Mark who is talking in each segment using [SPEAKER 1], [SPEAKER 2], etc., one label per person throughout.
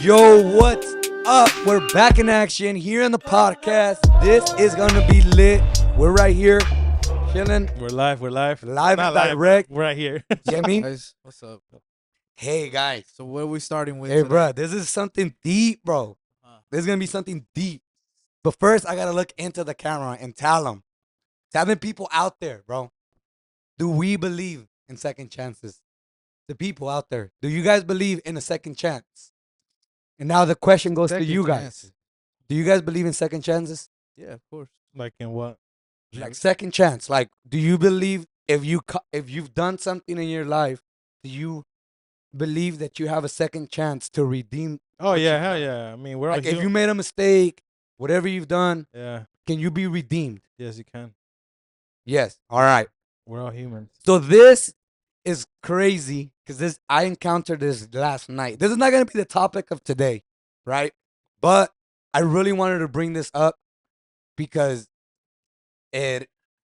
[SPEAKER 1] Yo, what's up? We're back in action here in the podcast. This is gonna be lit. We're right here, chilling,
[SPEAKER 2] We're live.
[SPEAKER 1] live
[SPEAKER 2] Not
[SPEAKER 1] and
[SPEAKER 2] live.
[SPEAKER 1] direct.
[SPEAKER 2] We're right here.
[SPEAKER 1] You know what I mean?
[SPEAKER 3] Guys, what's up?
[SPEAKER 1] Hey guys.
[SPEAKER 3] So what are we starting with
[SPEAKER 1] Hey
[SPEAKER 3] today?
[SPEAKER 1] bro, this is something deep, bro. This is gonna be something deep. But first, I gotta look into the camera and tell the people out there, bro. Do we believe in second chances? The people out there, do you guys believe in a second chance? And now the question goes to
[SPEAKER 3] Second
[SPEAKER 1] you guys.
[SPEAKER 3] chances.
[SPEAKER 1] Do you guys believe in second chances?
[SPEAKER 3] Yeah, of course.
[SPEAKER 2] Like in what?
[SPEAKER 1] Like second chance. Like, do you believe if you've done something in your life, do you believe that you have a second chance to redeem?
[SPEAKER 2] Oh
[SPEAKER 1] what
[SPEAKER 2] yeah,
[SPEAKER 1] you've
[SPEAKER 2] hell
[SPEAKER 1] done?
[SPEAKER 2] yeah. I mean, we're all
[SPEAKER 1] Like, if you
[SPEAKER 2] human.
[SPEAKER 1] made a mistake, whatever you've done,
[SPEAKER 2] Yeah.
[SPEAKER 1] can you be redeemed?
[SPEAKER 2] Yes, you can.
[SPEAKER 1] Yes. All right.
[SPEAKER 2] We're all humans.
[SPEAKER 1] So this is crazy because I encountered this last night. This is not gonna be the topic of today, right? But I really wanted to bring this up because it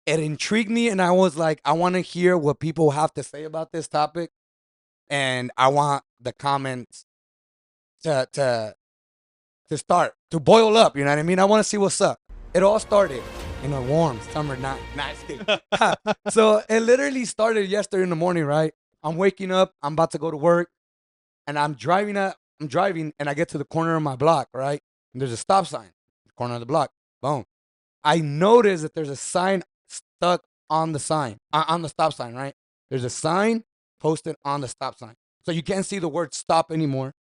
[SPEAKER 1] intrigued me, and I was like, I want to hear what people have to say about this topic, and I want the comments to start to boil up. You know what I mean? I want to see what's up. It all started in a warm summer night. So it literally started yesterday in the morning. Right? I'm waking up. I'm about to go to work, and I'm driving, and I get to the corner of my block. Right? And there's a stop sign. The corner of the block. Boom. I noticed that there's a sign stuck on the on the stop sign, right? There's a sign posted on the stop sign. So you can't see the word stop anymore.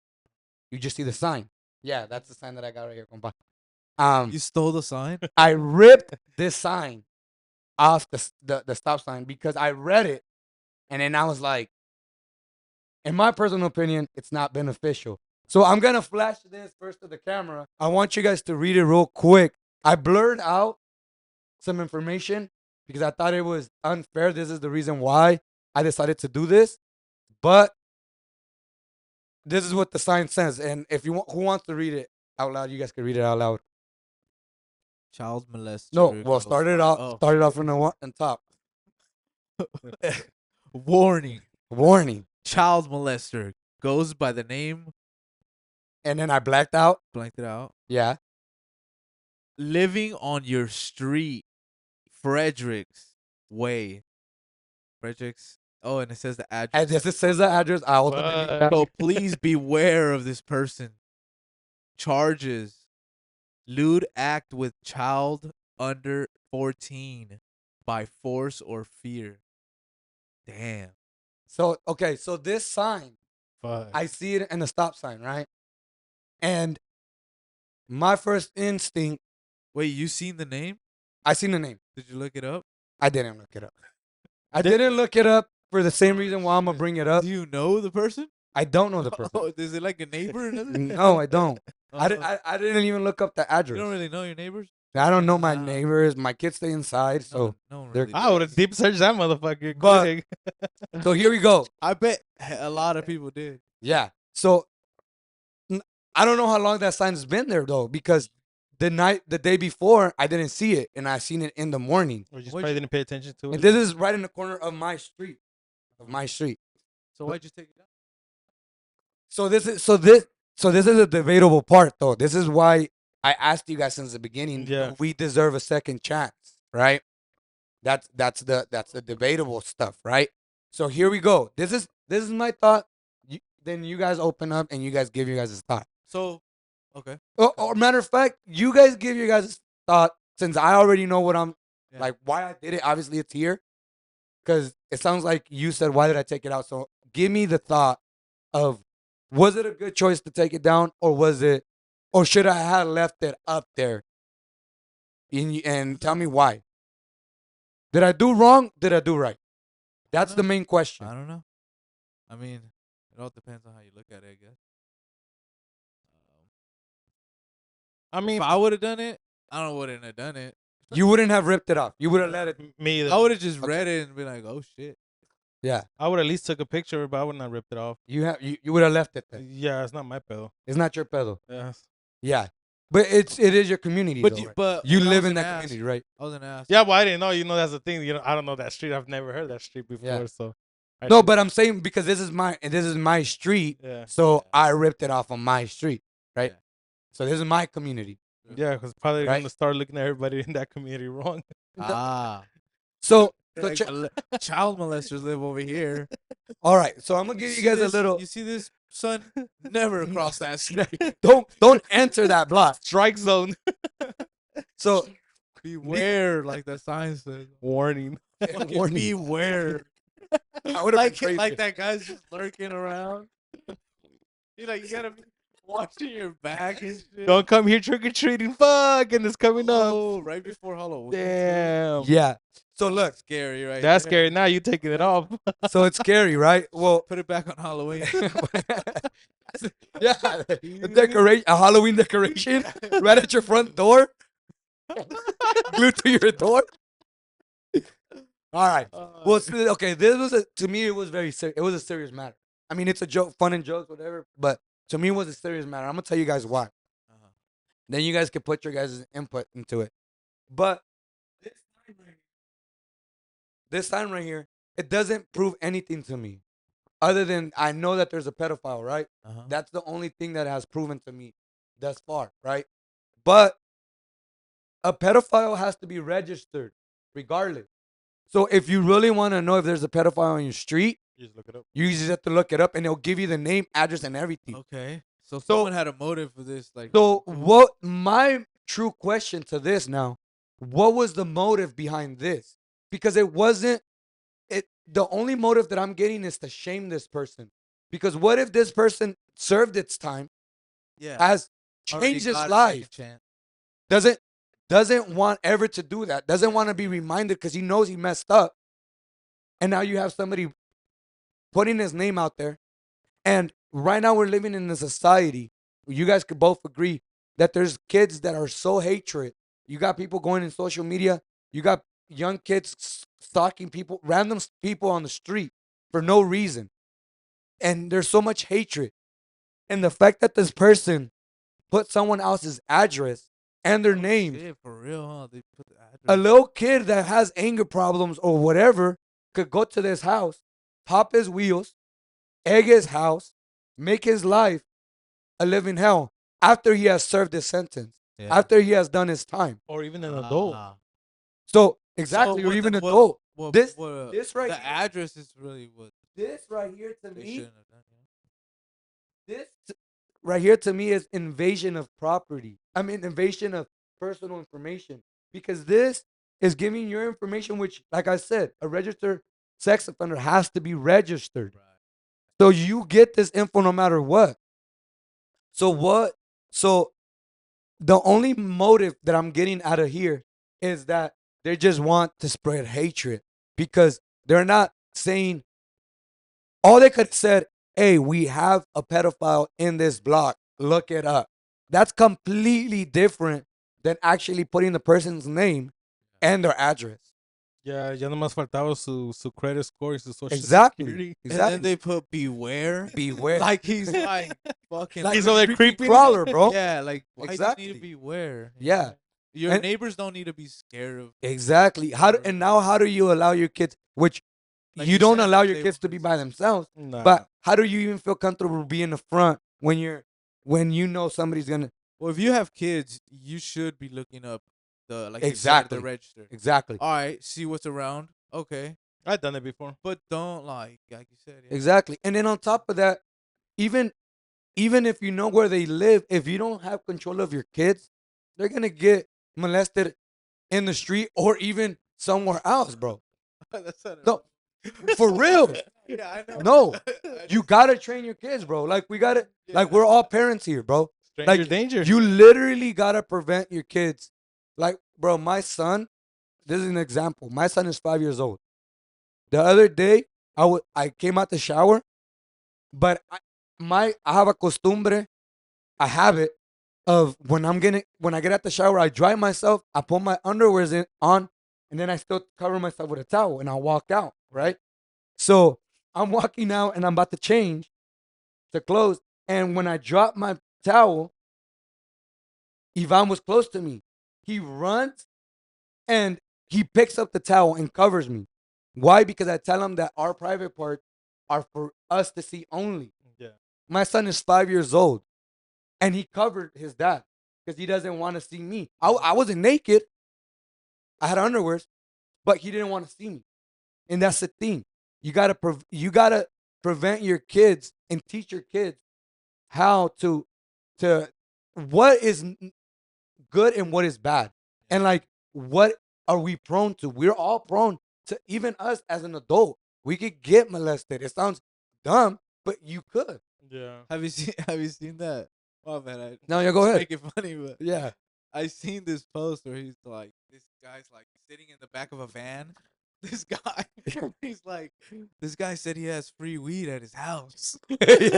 [SPEAKER 1] You just see the sign. Yeah, that's the sign that I got right here, compa.
[SPEAKER 3] You stole the sign?
[SPEAKER 1] I ripped this sign off the stop sign because I read it, and then I was like, in my personal opinion, it's not beneficial. So I'm gonna flash this first to the camera. I want you guys to read it real quick. I blurred out some information because I thought it was unfair. This is the reason why I decided to do this. But this is what the sign says. And if you want, who wants to read it out loud, you guys can read it out loud.
[SPEAKER 3] Child molester.
[SPEAKER 1] No, well,
[SPEAKER 3] goes
[SPEAKER 1] start it
[SPEAKER 3] by-
[SPEAKER 1] off.
[SPEAKER 3] oh.
[SPEAKER 1] Start it off from the on top.
[SPEAKER 3] Warning.
[SPEAKER 1] Warning.
[SPEAKER 3] Child molester goes by the name,
[SPEAKER 1] And then I blacked out.
[SPEAKER 3] blanked it out,
[SPEAKER 1] Yeah.
[SPEAKER 3] living on your street, Fredericks Way. Fredericks. Oh, and it says the address.
[SPEAKER 1] And yes, it says the address. I also delete that.
[SPEAKER 3] So please beware of this person. Charges: lewd act with child under 14 by force or fear. Damn.
[SPEAKER 1] So okay, so this sign,
[SPEAKER 2] Fuck.
[SPEAKER 1] I see it in the stop sign, right? And my first instinct,
[SPEAKER 3] Wait, you seen the name?
[SPEAKER 1] I seen the name.
[SPEAKER 3] Did you look it up?
[SPEAKER 1] I didn't look it up. I didn't look it up for the same reason why I'm gonna bring it up.
[SPEAKER 3] Do you know the person?
[SPEAKER 1] I don't know the person.
[SPEAKER 3] Oh, is it like a neighbor or nothing?
[SPEAKER 1] No, I don't.
[SPEAKER 3] Oh,
[SPEAKER 1] I didn't even look up the
[SPEAKER 3] you
[SPEAKER 1] address.
[SPEAKER 3] don't really know your neighbors?
[SPEAKER 1] I don't know my
[SPEAKER 3] Nah.
[SPEAKER 1] neighbors. My kids stay inside, so
[SPEAKER 3] no one
[SPEAKER 1] they're-
[SPEAKER 3] really
[SPEAKER 2] I would
[SPEAKER 3] does.
[SPEAKER 2] have deep searched that motherfucker.
[SPEAKER 1] But-
[SPEAKER 2] quick.
[SPEAKER 1] so here we go.
[SPEAKER 3] I bet a lot of people did.
[SPEAKER 1] Yeah. So I don't know how long that sign's been there though, because the day before, I didn't see it, and I seen it in the morning.
[SPEAKER 2] Or just
[SPEAKER 3] What'd
[SPEAKER 2] probably
[SPEAKER 3] you-
[SPEAKER 2] didn't pay attention to
[SPEAKER 1] And
[SPEAKER 2] it.
[SPEAKER 1] this is right in the corner of my street.
[SPEAKER 3] So why'd you take it down?
[SPEAKER 1] So this is a debatable part though. This is why I asked you guys since the beginning.
[SPEAKER 2] Yeah.
[SPEAKER 1] Do we deserve a second chance, right? That's the debatable stuff, right? So here we go. This is my thought. Then you guys open up and you guys give you guys' thought.
[SPEAKER 3] So, okay.
[SPEAKER 1] Or matter of fact, you guys give your guys' thought since I already know what I'm
[SPEAKER 3] Yeah.
[SPEAKER 1] like. Why I did it? Obviously, it's here because it sounds like you said, "Why did I take it out?" So give me the thought of, was it a good choice to take it down, or should I have left it up there? And tell me why. Did I do wrong? Did I do right? That's the main question.
[SPEAKER 3] I don't know. I mean, it all depends on how you look at it, I guess.
[SPEAKER 2] I mean,
[SPEAKER 3] If I would have done it, I don't wouldn't have done it.
[SPEAKER 1] You wouldn't have ripped it off. You would have let it.
[SPEAKER 2] me either.
[SPEAKER 3] I would have just read it and be like, oh shit.
[SPEAKER 1] Yeah.
[SPEAKER 2] I would at least took a picture, but I would not ripped it off.
[SPEAKER 1] You would have left it there.
[SPEAKER 2] Yeah, it's not my pedo.
[SPEAKER 1] It's not your pedo.
[SPEAKER 2] Yeah.
[SPEAKER 1] Yeah. But it is your community.
[SPEAKER 3] But
[SPEAKER 1] though,
[SPEAKER 3] you,
[SPEAKER 1] right?
[SPEAKER 3] but
[SPEAKER 1] You
[SPEAKER 3] what I
[SPEAKER 1] live
[SPEAKER 3] was
[SPEAKER 1] in
[SPEAKER 3] gonna
[SPEAKER 1] that
[SPEAKER 3] ask-
[SPEAKER 1] community, right?
[SPEAKER 3] I was gonna ask.
[SPEAKER 2] Yeah, well, I didn't know. You know, that's the thing. You know, I don't know that street. I've never heard that street before.
[SPEAKER 1] Yeah.
[SPEAKER 2] So
[SPEAKER 1] No, but I'm saying because this is my street,
[SPEAKER 2] Yeah.
[SPEAKER 1] so I ripped it off on my street, right?
[SPEAKER 3] Yeah.
[SPEAKER 1] So this is my community,
[SPEAKER 2] Yeah, because probably
[SPEAKER 1] Right.
[SPEAKER 2] gonna start looking at everybody in that community wrong.
[SPEAKER 3] Ah.
[SPEAKER 1] so
[SPEAKER 3] They're like, child molesters live over here.
[SPEAKER 1] all right. So I'm gonna give you guys a little.
[SPEAKER 3] You see this, son? Never cross that street.
[SPEAKER 1] Don't enter that block.
[SPEAKER 2] Strike zone.
[SPEAKER 1] So
[SPEAKER 3] Beware, like the sign says.
[SPEAKER 2] Warning.
[SPEAKER 3] Fucking
[SPEAKER 1] warning.
[SPEAKER 3] beware.
[SPEAKER 1] I would have
[SPEAKER 3] Like,
[SPEAKER 1] been crazy.
[SPEAKER 3] like that guy's just lurking around. You gotta be watching your back and shit.
[SPEAKER 2] Don't come here trick or treating. Fuck, and it's coming up.
[SPEAKER 3] Oh, right before Halloween.
[SPEAKER 2] Damn.
[SPEAKER 1] Yeah. So look,
[SPEAKER 3] Scary, right?
[SPEAKER 2] That's
[SPEAKER 3] there.
[SPEAKER 2] scary. Now you taking it off.
[SPEAKER 1] so it's scary, right? Well,
[SPEAKER 3] Put it back on Halloween.
[SPEAKER 1] yeah, a Halloween decoration right at your front door, glued to your door. All right. Well, okay. This was to me. It was very serious. It was a serious matter. I mean, it's a joke, fun and jokes, whatever. But to me, it was a serious matter. I'm gonna tell you guys why.
[SPEAKER 3] Uh-huh.
[SPEAKER 1] Then you guys can put your guys' input into it. But this sign right here, it doesn't prove anything to me, other than I know that there's a pedophile. Right.
[SPEAKER 3] Uh-huh.
[SPEAKER 1] That's the only thing that has proven to me thus far. Right. But a pedophile has to be registered, regardless. So if you really want to know if there's a pedophile on your street,
[SPEAKER 2] You just look it up.
[SPEAKER 1] you just have to look it up, and it'll give you the name, address, and everything.
[SPEAKER 3] Okay. So someone had a motive for this, like.
[SPEAKER 1] So what? My true question to this now: what was the motive behind this? Because it wasn't. It the only motive that I'm getting is to shame this person. Because what if this person served its time,
[SPEAKER 3] Yeah.
[SPEAKER 1] has
[SPEAKER 3] Already
[SPEAKER 1] changed his
[SPEAKER 3] got a
[SPEAKER 1] life,
[SPEAKER 3] second chance.
[SPEAKER 1] doesn't want ever to do that, doesn't want to be reminded because he knows he messed up, and now you have somebody putting his name out there. And right now we're living in a society where you guys could both agree that there's kids that are so hatred. You got people going in social media. You got young kids stalking people, random people on the street for no reason. And there's so much hatred. And the fact that this person put someone else's address and their name,
[SPEAKER 3] Shit, for real, huh? They put the address.
[SPEAKER 1] a little kid that has anger problems or whatever could go to this house, pop his wheels, egg his house, make his life a living hell after he has served his sentence,
[SPEAKER 3] Yeah.
[SPEAKER 1] after he has done his time.
[SPEAKER 2] Or even an adult.
[SPEAKER 3] Ah.
[SPEAKER 1] So exactly,
[SPEAKER 3] So
[SPEAKER 1] or
[SPEAKER 3] what
[SPEAKER 1] even
[SPEAKER 3] the-
[SPEAKER 1] adult.
[SPEAKER 3] What,
[SPEAKER 1] This-
[SPEAKER 3] what,
[SPEAKER 1] this right
[SPEAKER 3] the
[SPEAKER 1] here-
[SPEAKER 3] address is really what
[SPEAKER 1] This right here to
[SPEAKER 3] they
[SPEAKER 1] me,
[SPEAKER 3] shouldn't have done.
[SPEAKER 1] this right here to me is invasion of property. I mean, invasion of personal information, because this is giving your information, which, like I said, a registered sex offender has to be registered.
[SPEAKER 3] Right.
[SPEAKER 1] So you get this info no matter what. So what? So the only motive that I'm getting out of here is that they just want to spread hatred, because they're not saying, all they could have said, hey, we have a pedophile in this block. Look it up. That's completely different than actually putting the person's name and their address.
[SPEAKER 2] Yeah, ya nomás faltaba su credit score y su social
[SPEAKER 1] Exactly.
[SPEAKER 2] security.
[SPEAKER 3] And
[SPEAKER 1] Exactly.
[SPEAKER 3] then they put beware.
[SPEAKER 1] Beware.
[SPEAKER 3] Like he's like fucking.
[SPEAKER 1] Like
[SPEAKER 2] He's over there
[SPEAKER 1] creepy
[SPEAKER 2] creeping.
[SPEAKER 1] crawler, bro.
[SPEAKER 3] Yeah, like why do you
[SPEAKER 1] Exactly.
[SPEAKER 3] need to beware?
[SPEAKER 1] Yeah.
[SPEAKER 3] Your
[SPEAKER 1] And-
[SPEAKER 3] neighbors don't need to be scared of.
[SPEAKER 1] Exactly. And now how do you allow your kids, which
[SPEAKER 3] Like
[SPEAKER 1] you
[SPEAKER 3] you
[SPEAKER 1] don't
[SPEAKER 3] said,
[SPEAKER 1] allow your
[SPEAKER 3] they-
[SPEAKER 1] kids to be by themselves,
[SPEAKER 2] Nah.
[SPEAKER 1] but how do you even feel comfortable being the front when you know somebody's gonna
[SPEAKER 3] Well, if you have kids, you should be looking up the like
[SPEAKER 1] Exactly.
[SPEAKER 3] you said, the register.
[SPEAKER 1] exactly
[SPEAKER 3] All right, see what's around. Okay,
[SPEAKER 2] I've done it before.
[SPEAKER 3] but don't like you said. Yeah.
[SPEAKER 1] exactly. And then on top of that, even if you know where they live, if you don't have control of your kids, they're gonna get molested in the street or even somewhere else, bro.
[SPEAKER 3] That's not
[SPEAKER 1] No, for real.
[SPEAKER 3] Yeah, I know.
[SPEAKER 1] No,
[SPEAKER 3] I
[SPEAKER 1] you
[SPEAKER 3] just-
[SPEAKER 1] gotta train your kids, bro. Like we gotta, like
[SPEAKER 3] Yeah.
[SPEAKER 1] we're all parents here, bro.
[SPEAKER 2] Stranger
[SPEAKER 1] Like,
[SPEAKER 2] danger.
[SPEAKER 1] You literally gotta prevent your kids. Like, bro, my son. This is an example. My son is 5 years old. The other day, I came out the shower, but I have a costumbre, a habit of when I get out the shower, I dry myself, I put my underwears on, and then I still cover myself with a towel, and I walk out, right? So I'm walking out, and I'm about to change to clothes, and when I drop my towel, Ivan was close to me. He runs and he picks up the towel and covers me. Why? Because I tell him that our private part are for us to see only.
[SPEAKER 2] Yeah.
[SPEAKER 1] My son is 5 years old, and he covered his dad because he doesn't want to see me. I wasn't naked. I had underwears, but he didn't want to see me, and that's the thing. You gotta prevent your kids and teach your kids how to what is good and what is bad, and like what are we prone to? We're all prone to. Even us as an adult, we could get molested. It sounds dumb, but you could.
[SPEAKER 2] Yeah.
[SPEAKER 3] Have you seen? Have you seen that? Oh man, I
[SPEAKER 1] No, yeah, go
[SPEAKER 3] to
[SPEAKER 1] ahead.
[SPEAKER 3] make it funny, but
[SPEAKER 1] Yeah.
[SPEAKER 3] I seen this post where he's like, this guy's like sitting in the back of a van. This guy, he's like, this guy said he has free weed at his house, and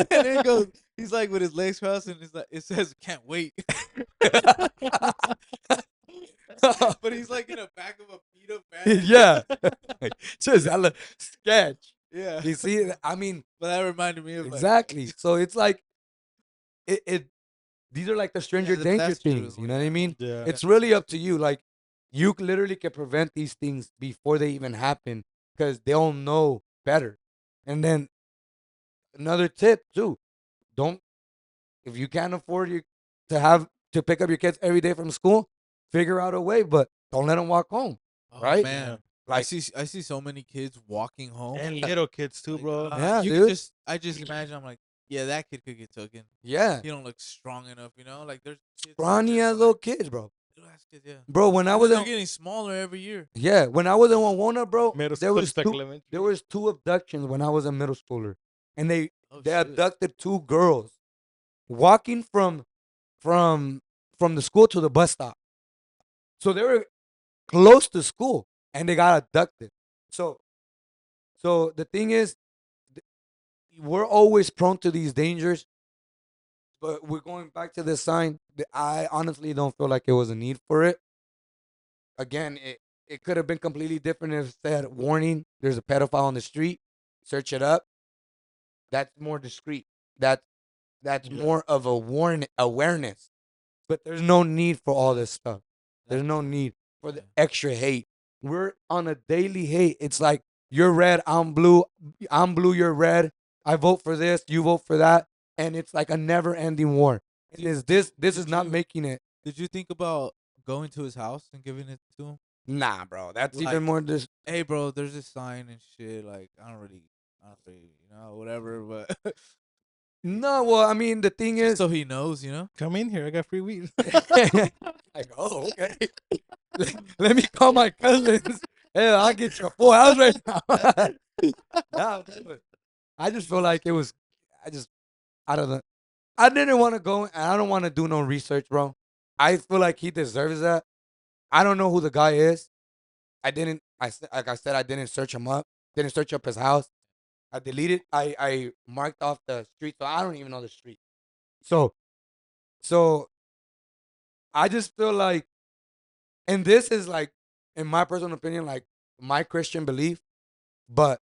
[SPEAKER 3] then he goes, he's like with his legs crossed, and it's like it says, "Can't wait," but he's like in the back of a beat up van.
[SPEAKER 1] Yeah. Just hella sketch.
[SPEAKER 3] Yeah,
[SPEAKER 1] You see, I mean,
[SPEAKER 3] but that reminded me of like,
[SPEAKER 1] exactly. So it's like it these are like the stranger
[SPEAKER 3] yeah,
[SPEAKER 1] danger
[SPEAKER 3] that's true.
[SPEAKER 1] things, you know what I mean?
[SPEAKER 2] Yeah.
[SPEAKER 1] It's really up to you. Like you literally can prevent these things before they even happen because they'll know better. And then another tip too, don't if you can't afford you to have to pick up your kids every day from school, figure out a way, but don't let them walk home,
[SPEAKER 3] oh
[SPEAKER 1] right?
[SPEAKER 3] man,
[SPEAKER 2] Yeah.
[SPEAKER 3] I
[SPEAKER 1] Like,
[SPEAKER 3] see so many kids walking home.
[SPEAKER 2] And little kids too,
[SPEAKER 3] Like,
[SPEAKER 2] bro.
[SPEAKER 1] Yeah,
[SPEAKER 3] you
[SPEAKER 1] dude.
[SPEAKER 3] just I just imagine I'm like, yeah, that kid could get taken.
[SPEAKER 1] yeah,
[SPEAKER 3] He don't look strong enough, you know. Like there's kids out
[SPEAKER 1] scrawny
[SPEAKER 3] there,
[SPEAKER 1] ass
[SPEAKER 3] but,
[SPEAKER 1] little
[SPEAKER 3] like,
[SPEAKER 1] kids, bro.
[SPEAKER 3] little ass kids, yeah.
[SPEAKER 1] Bro, when I
[SPEAKER 3] And
[SPEAKER 1] was
[SPEAKER 3] they're
[SPEAKER 1] in
[SPEAKER 3] getting smaller every year.
[SPEAKER 1] yeah, when I was in Wawona, bro,
[SPEAKER 2] Middle
[SPEAKER 1] there
[SPEAKER 2] school
[SPEAKER 1] was
[SPEAKER 2] is like
[SPEAKER 1] two
[SPEAKER 2] elementary.
[SPEAKER 1] there was two abductions when I was a middle schooler, and
[SPEAKER 3] Oh
[SPEAKER 1] they
[SPEAKER 3] shit.
[SPEAKER 1] abducted two girls walking from from the school to the bus stop. So they were close to school, and they got abducted. So so the thing is, th- we're always prone to these dangers. But we're going back to this sign. I honestly don't feel like it was a need for it. Again, it could have been completely different if it said warning. There's a pedophile on the street. Search it up. That's more discreet. That that's
[SPEAKER 2] Yeah.
[SPEAKER 1] more of a warn awareness. But there's no need for all this stuff. There's
[SPEAKER 3] That's
[SPEAKER 1] no
[SPEAKER 3] true.
[SPEAKER 1] need for the
[SPEAKER 3] Yeah.
[SPEAKER 1] extra hate. We're on a daily hate. It's like you're red, I'm blue. I'm blue, you're red. I vote for this, you vote for that, and it's like a never-ending war. And
[SPEAKER 3] Did-
[SPEAKER 1] is this
[SPEAKER 3] did
[SPEAKER 1] is not
[SPEAKER 3] you-
[SPEAKER 1] making it?
[SPEAKER 3] Did you think about going to his house and giving it to him?
[SPEAKER 1] Nah, bro. That's
[SPEAKER 3] Like,
[SPEAKER 1] even more this.
[SPEAKER 3] hey, bro, there's this sign and shit. Like, I don't really, you know, whatever. But
[SPEAKER 1] No, well, I mean, the thing
[SPEAKER 3] just
[SPEAKER 1] is,
[SPEAKER 3] so he knows, you know.
[SPEAKER 2] Come in here. I got free weed.
[SPEAKER 1] like, oh, okay. Let me call my cousins. Hey, I'll get you a full house right now. Nah, but I just feel like it was. I just, I don't know. I didn't want to go, and I don't want to do no research, bro. I feel like he deserves that. I don't know who the guy is. I didn't. Like I said, I didn't search him up. Didn't search up his house. I deleted. I marked off the street, so I don't even know the street. So so I just feel like, and this is like, in my personal opinion, like my Christian belief, but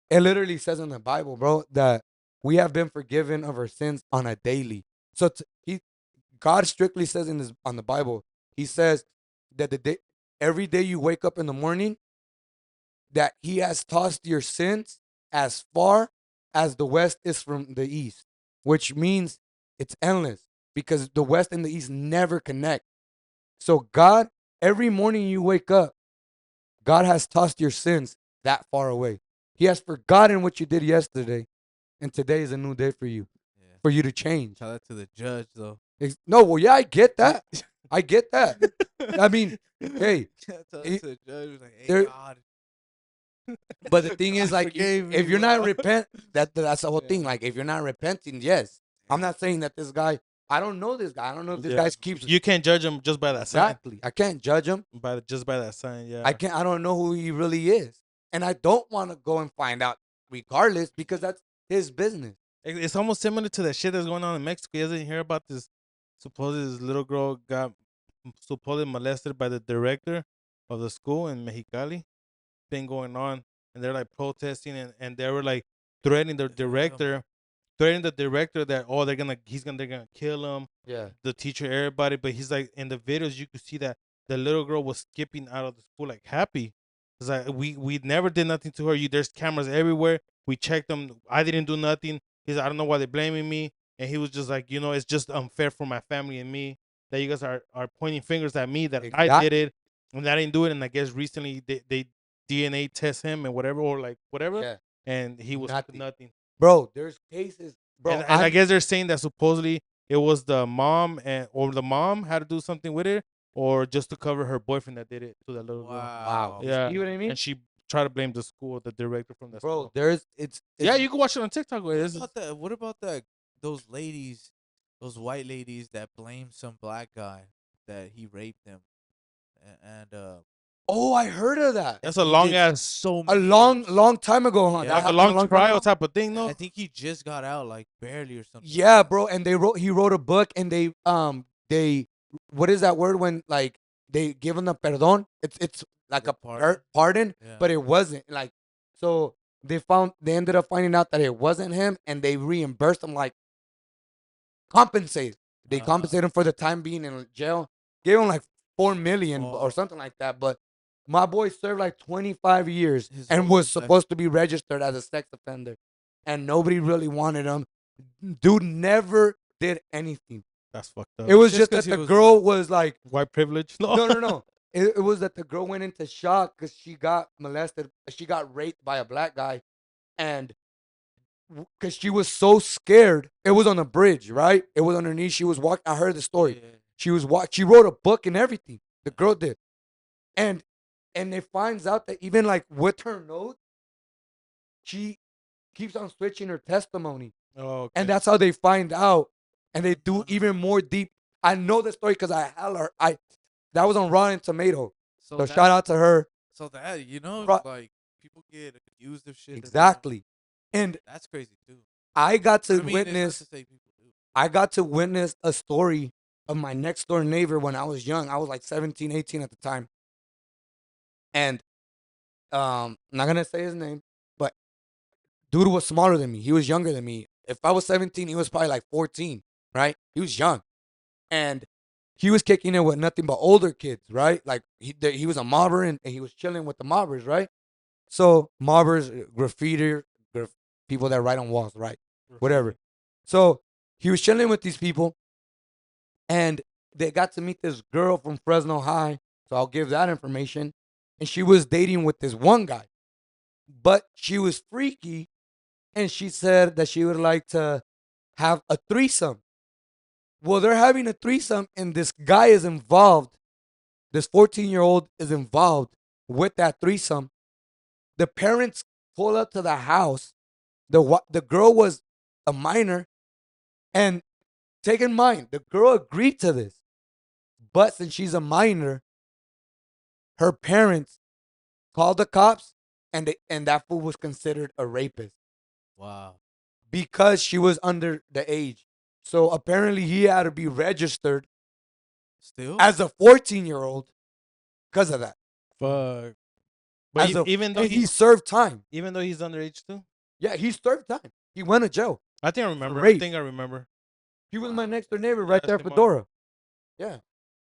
[SPEAKER 1] it literally says in the Bible, bro, that we have been forgiven of our sins on a daily. So God strictly says in this on the Bible, He says that the day every day you wake up in the morning, that He has tossed your sins as far as the west is from the east, which means it's endless because the west and the east never connect. So God, every morning you wake up, God has tossed your sins that far away. He has forgotten what you did yesterday, and today is a new day
[SPEAKER 3] Yeah.
[SPEAKER 1] for you to change.
[SPEAKER 3] Tell that to the judge, though.
[SPEAKER 1] No, well, yeah, I get that. I get that. I mean, hey,
[SPEAKER 3] Tell that
[SPEAKER 1] it-
[SPEAKER 3] to the judge, like, hey,
[SPEAKER 1] there-
[SPEAKER 3] God.
[SPEAKER 1] but the thing is,
[SPEAKER 3] God
[SPEAKER 1] like,
[SPEAKER 3] forgave
[SPEAKER 1] if
[SPEAKER 3] me,
[SPEAKER 1] you're not
[SPEAKER 3] bro.
[SPEAKER 1] repent, that's the whole
[SPEAKER 3] Yeah.
[SPEAKER 1] thing. Like, if you're not repenting, yes, I'm not saying that this guy. I don't know this guy. I don't know if this
[SPEAKER 2] Yeah.
[SPEAKER 1] guy keeps
[SPEAKER 2] You can't judge him just by that sign.
[SPEAKER 1] exactly. I can't judge him.
[SPEAKER 2] Just by that sign, yeah.
[SPEAKER 1] I can't. I don't know who he really is, and I don't want to go and find out regardless because that's his business.
[SPEAKER 2] It's almost similar to that shit that's going on in Mexico. You didn't hear about this? Supposedly, this little girl got supposedly molested by the director of the school in Mexicali. Thing going on, and they're like protesting, and they were like threatening the director, that they're gonna kill him,
[SPEAKER 1] Yeah.
[SPEAKER 2] the teacher, everybody. But he's like, in the videos you could see that the little girl was skipping out of the school like happy, It's like we never did nothing to her. There's cameras everywhere. We checked them. I didn't do nothing. He's I don't know why they're blaming me. And he was just like, it's just unfair for my family and me that you guys are pointing fingers at me that I did
[SPEAKER 1] Exactly.
[SPEAKER 2] it and I didn't do it. And I guess recently they DNA test him and whatever or like whatever,
[SPEAKER 1] Yeah.
[SPEAKER 2] and he was
[SPEAKER 1] Nothing.
[SPEAKER 2] nothing.
[SPEAKER 1] Bro, there's cases, bro.
[SPEAKER 2] And I guess they're saying that supposedly it was the mom or the mom had to do something with it, or just to cover her boyfriend that did it to that little girl.
[SPEAKER 1] Wow.
[SPEAKER 3] Wow.
[SPEAKER 1] You
[SPEAKER 2] Yeah,
[SPEAKER 1] see what I mean?
[SPEAKER 2] and she tried to blame the school, the director from the
[SPEAKER 1] Bro,
[SPEAKER 2] school.
[SPEAKER 1] there's it's
[SPEAKER 2] Yeah, you can watch it on TikTok.
[SPEAKER 3] What
[SPEAKER 2] It's,
[SPEAKER 3] about that? What about that? Those ladies, those white ladies that blame some black guy that he raped them, and
[SPEAKER 1] Oh, I heard of that.
[SPEAKER 2] that's
[SPEAKER 3] and
[SPEAKER 2] a
[SPEAKER 3] he
[SPEAKER 2] long
[SPEAKER 3] did
[SPEAKER 2] ass,
[SPEAKER 3] so
[SPEAKER 1] A
[SPEAKER 3] many
[SPEAKER 1] long,
[SPEAKER 3] years.
[SPEAKER 1] long time ago, huh?
[SPEAKER 3] Yeah.
[SPEAKER 1] That
[SPEAKER 2] like a
[SPEAKER 1] happened
[SPEAKER 2] long
[SPEAKER 1] a long time
[SPEAKER 2] trial
[SPEAKER 1] ago.
[SPEAKER 2] type of thing. No,
[SPEAKER 3] I think he just got out, like barely or something. like
[SPEAKER 1] Yeah,
[SPEAKER 3] that.
[SPEAKER 1] bro. And he wrote a book, and they what is that word when like they give him the perdón? It's like
[SPEAKER 3] The
[SPEAKER 1] a
[SPEAKER 3] pardon?
[SPEAKER 1] pardon,
[SPEAKER 3] Yeah.
[SPEAKER 1] but it wasn't like so. They ended up finding out that it wasn't him, and they reimbursed him like compensated. They compensated him for the time being in jail. Gave him like 4 million or
[SPEAKER 3] Oh.
[SPEAKER 1] something like that. But my boy served like 25 years
[SPEAKER 3] His
[SPEAKER 1] and
[SPEAKER 3] whole
[SPEAKER 1] was
[SPEAKER 3] life.
[SPEAKER 1] supposed to be registered as a sex offender, and nobody really wanted him. Dude never did anything.
[SPEAKER 2] that's fucked up.
[SPEAKER 1] It was
[SPEAKER 3] Just
[SPEAKER 1] just
[SPEAKER 3] 'cause
[SPEAKER 1] that
[SPEAKER 3] he
[SPEAKER 1] the
[SPEAKER 3] was
[SPEAKER 1] girl
[SPEAKER 3] black.
[SPEAKER 1] was like,
[SPEAKER 2] White privilege. No,
[SPEAKER 1] no. It was that the girl went into shock because she got molested. She got raped by a black guy, and because she was so scared. It was on a bridge, right? It was underneath. She was walking. I heard the story.
[SPEAKER 3] Yeah.
[SPEAKER 1] She was She wrote a book and everything. The girl did, and it finds out that even like with her notes, she keeps on switching her testimony,
[SPEAKER 2] Oh, okay.
[SPEAKER 1] and that's how they find out. And they do
[SPEAKER 3] No.
[SPEAKER 1] even more deep. I know the story because I had her. That was on Rotten Tomato. So
[SPEAKER 3] that,
[SPEAKER 1] shout out to her.
[SPEAKER 3] So that
[SPEAKER 1] Ro-
[SPEAKER 3] like people get accused of shit. that they don't-
[SPEAKER 1] Exactly. And
[SPEAKER 3] That's crazy too.
[SPEAKER 1] I got to
[SPEAKER 3] I mean, it's not
[SPEAKER 1] witness.
[SPEAKER 3] to say people do.
[SPEAKER 1] I got to witness a story of my next door neighbor when I was young. I was like 17, 18 at the time. And I'm not gonna say his name, but dude was smaller than me. He was younger than me. If I was 17, he was probably like 14, right? He was young. And he was kicking it with nothing but older kids, right? Like he was a mobber and he was chilling with the mobbers, right? So mobbers, graf- people that write on walls, right? Whatever. So he was chilling with these people, and they got to meet this girl from Fresno High. So I'll give that information. And she was dating with this one guy, but she was freaky, and she said that she would like to have a threesome. Well, they're having a threesome, and this guy is involved. This 14-year-old is involved with that threesome. The parents pull up to the house. The girl was a minor, and take in mind, the girl agreed to this. But since she's a minor, her parents called the cops, and that fool was considered a rapist
[SPEAKER 3] Wow.
[SPEAKER 1] because she was under the age. So apparently he had to be registered
[SPEAKER 3] Still.
[SPEAKER 1] as a 14-year-old because of that.
[SPEAKER 2] Fuck. But even though
[SPEAKER 1] and he served time.
[SPEAKER 2] even though he's underage too,
[SPEAKER 1] Yeah, he served time. He went to jail.
[SPEAKER 2] I think I remember. I
[SPEAKER 1] rape.
[SPEAKER 2] think I remember.
[SPEAKER 1] He was my next door neighbor right there,
[SPEAKER 2] Simone.
[SPEAKER 1] Fedora. Yeah.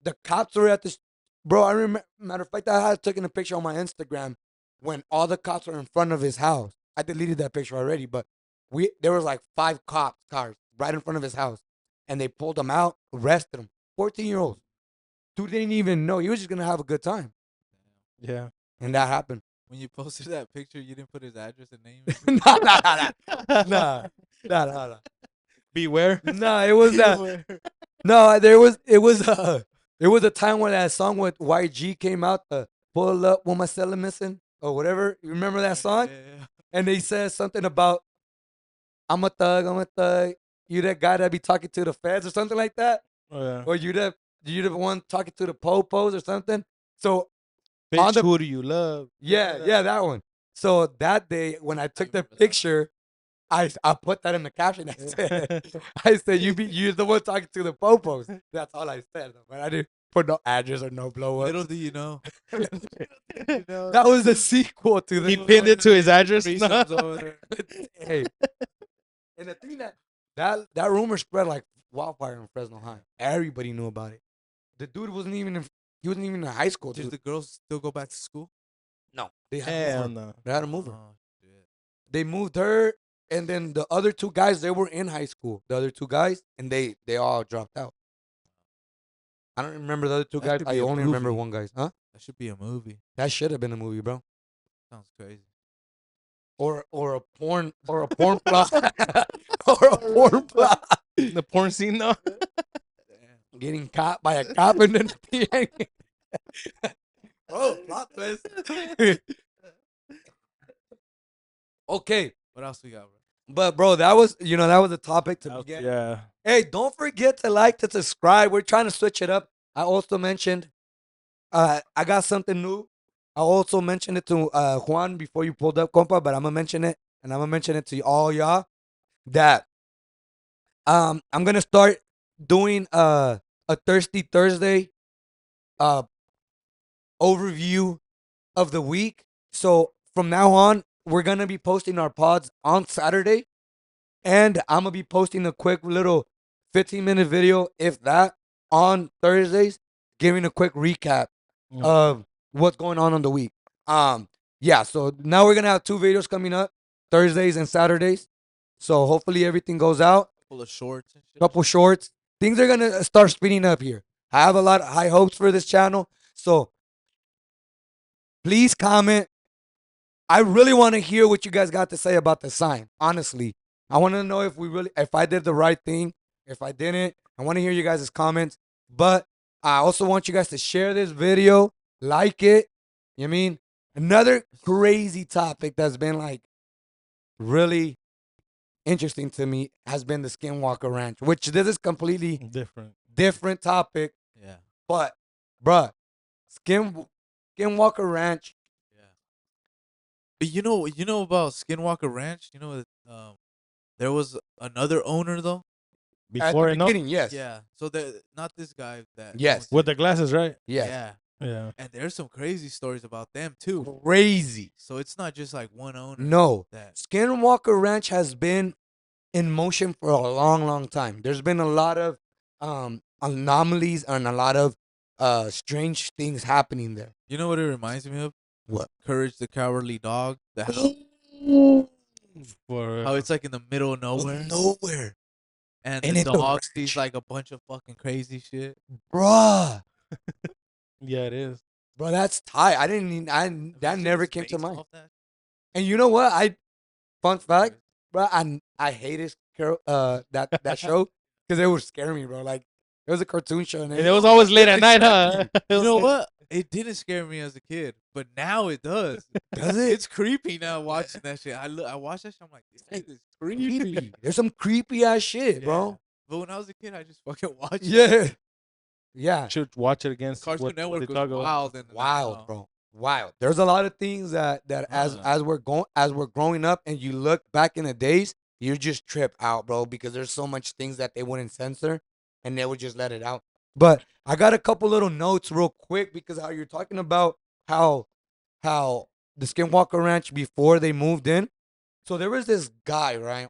[SPEAKER 1] The cops were at this. Bro, I remember. Matter of fact, I had taken a picture on my Instagram when all the cops were in front of his house. I deleted that picture already, but there was like 5 cars right in front of his house, and they pulled him out, arrested him. 14-year-olds. Dude didn't even know. He was just gonna have a good time,
[SPEAKER 2] Yeah.
[SPEAKER 1] and that happened.
[SPEAKER 3] When you posted that picture, you didn't put his address and name.
[SPEAKER 1] Nah. Nah.
[SPEAKER 2] Beware.
[SPEAKER 1] Nah, it was that. No, there was a time when that song with YG came out, the Pull Up With My Cellar Missing or whatever. You remember that song?
[SPEAKER 3] Yeah.
[SPEAKER 1] And they said something about I'm a thug, you that guy that be talking to the feds or something like that?
[SPEAKER 2] Oh, yeah.
[SPEAKER 1] Or you the one talking to the popos or something? So
[SPEAKER 2] Bitch, who do you love?
[SPEAKER 1] yeah, that one. So that day when I took the
[SPEAKER 3] remember that.
[SPEAKER 1] picture, I put that in the caption. I said you're the one talking to the popos. That's all I said. But I didn't put no address or no blow up.
[SPEAKER 3] Little do you know.
[SPEAKER 1] That was the sequel to
[SPEAKER 2] He
[SPEAKER 1] the.
[SPEAKER 2] pinned it to his address.
[SPEAKER 3] Threesomes over there.
[SPEAKER 1] Hey, and the thing that rumor spread like wildfire in Fresno High. Everybody knew about it. The dude wasn't even he wasn't even in high school.
[SPEAKER 3] Did
[SPEAKER 1] Dude.
[SPEAKER 3] the girls still go back to school?
[SPEAKER 1] No, they had to
[SPEAKER 2] Hell
[SPEAKER 1] move her.
[SPEAKER 2] no.
[SPEAKER 1] They had to move her.
[SPEAKER 3] Oh shit.
[SPEAKER 1] They moved her, and then the other two guys, they were in high school. The other two guys, and they all dropped out. I don't remember the other two
[SPEAKER 3] That
[SPEAKER 1] guys.
[SPEAKER 3] should
[SPEAKER 1] I
[SPEAKER 3] be a
[SPEAKER 1] only remember
[SPEAKER 3] movie.
[SPEAKER 1] one guy. Huh?
[SPEAKER 3] That should be a movie.
[SPEAKER 1] That should have been a movie, bro.
[SPEAKER 3] Sounds crazy.
[SPEAKER 1] Or a porn plot. Or a porn plot.
[SPEAKER 2] The porn scene though.
[SPEAKER 3] Damn.
[SPEAKER 1] Getting caught by a cop and then bro, plot twist. Okay,
[SPEAKER 3] What else we got, bro?
[SPEAKER 1] but bro, that was that was a topic to begin.
[SPEAKER 2] Yeah.
[SPEAKER 1] Hey, don't forget to like, to subscribe. We're trying to switch it up. I also mentioned I got something new. I also mentioned it to Juan before you pulled up, compa, but I'm gonna mention it, and I'm gonna mention it to all y'all that I'm gonna start doing a Thirsty Thursday uh overview of the week. So from now on, we're gonna be posting our pods on Saturday, and I'm gonna be posting a quick little 15-minute video, if that, on Thursdays, giving a quick recap of what's going on the week. Yeah. So now we're gonna have two videos coming up, Thursdays and Saturdays. So hopefully everything goes out.
[SPEAKER 3] Full of shorts and shit.
[SPEAKER 1] Couple shorts. Things are gonna start speeding up here. I have a lot of high hopes for this channel. So please comment. I really want to hear what you guys got to say about the sign. Honestly, I want to know if I did the right thing. If I didn't, I want to hear you guys' comments. But I also want you guys to share this video, like it. You know what I mean? Another crazy topic that's been like really interesting to me has been the Skinwalker Ranch, which this is completely different topic.
[SPEAKER 3] Yeah.
[SPEAKER 1] But, bruh, Skinwalker Ranch.
[SPEAKER 3] Yeah. But you know about Skinwalker Ranch? You know that there was another owner though.
[SPEAKER 2] Before
[SPEAKER 1] At
[SPEAKER 2] it,
[SPEAKER 1] the
[SPEAKER 2] no?
[SPEAKER 1] beginning, yes.
[SPEAKER 3] Yeah. So not this guy that.
[SPEAKER 1] Yes.
[SPEAKER 3] owns
[SPEAKER 2] With
[SPEAKER 3] it.
[SPEAKER 2] the glasses, right?
[SPEAKER 1] Yes.
[SPEAKER 3] Yeah.
[SPEAKER 2] Yeah.
[SPEAKER 3] And there's some crazy stories about them too.
[SPEAKER 1] Crazy.
[SPEAKER 3] So it's not just like one owner.
[SPEAKER 1] No.
[SPEAKER 3] That.
[SPEAKER 1] Skinwalker Ranch has been in motion for a long, long time. There's been a lot of anomalies and a lot of strange things happening there.
[SPEAKER 3] You know what it reminds me of?
[SPEAKER 1] What?
[SPEAKER 3] Courage the Cowardly Dog. The house.
[SPEAKER 2] For
[SPEAKER 3] How it's like in the middle of nowhere.
[SPEAKER 1] Nowhere.
[SPEAKER 3] And
[SPEAKER 1] And
[SPEAKER 3] the
[SPEAKER 1] it's a
[SPEAKER 3] dog
[SPEAKER 1] ranch.
[SPEAKER 3] sees like a bunch of fucking crazy shit.
[SPEAKER 1] Bruh.
[SPEAKER 2] yeah, it is.
[SPEAKER 1] Bro, that's tight. I didn't even, that
[SPEAKER 3] Vision
[SPEAKER 1] never
[SPEAKER 3] his
[SPEAKER 1] came to
[SPEAKER 3] face
[SPEAKER 1] mind.
[SPEAKER 3] off that.
[SPEAKER 1] And you know what? Fun fact, bro, I hated that show because it would scare me, bro. Like it was a cartoon show,
[SPEAKER 2] And it was always late at night, huh?
[SPEAKER 3] You know what? It didn't scare me as a kid, but now it does.
[SPEAKER 1] Does it?
[SPEAKER 3] It's creepy now watching that shit. I watch that shit. I'm like, this shit is creepy.
[SPEAKER 1] Creepy. There's some creepy ass shit, bro.
[SPEAKER 3] But when I was a kid, I just fucking watched it.
[SPEAKER 1] Yeah. Yeah.
[SPEAKER 2] Should watch it against
[SPEAKER 3] Cartoon
[SPEAKER 2] what
[SPEAKER 3] Network
[SPEAKER 2] they
[SPEAKER 3] was
[SPEAKER 2] talk about.
[SPEAKER 3] wild. And
[SPEAKER 1] Wild, bro. Wild. There's a lot of things that as we're growing up and you look back in the days, you just trip out, bro, because there's so much things that they wouldn't censor and they would just let it out. But I got a couple little notes real quick because how you're talking about how the Skinwalker Ranch before they moved in. So there was this guy, right?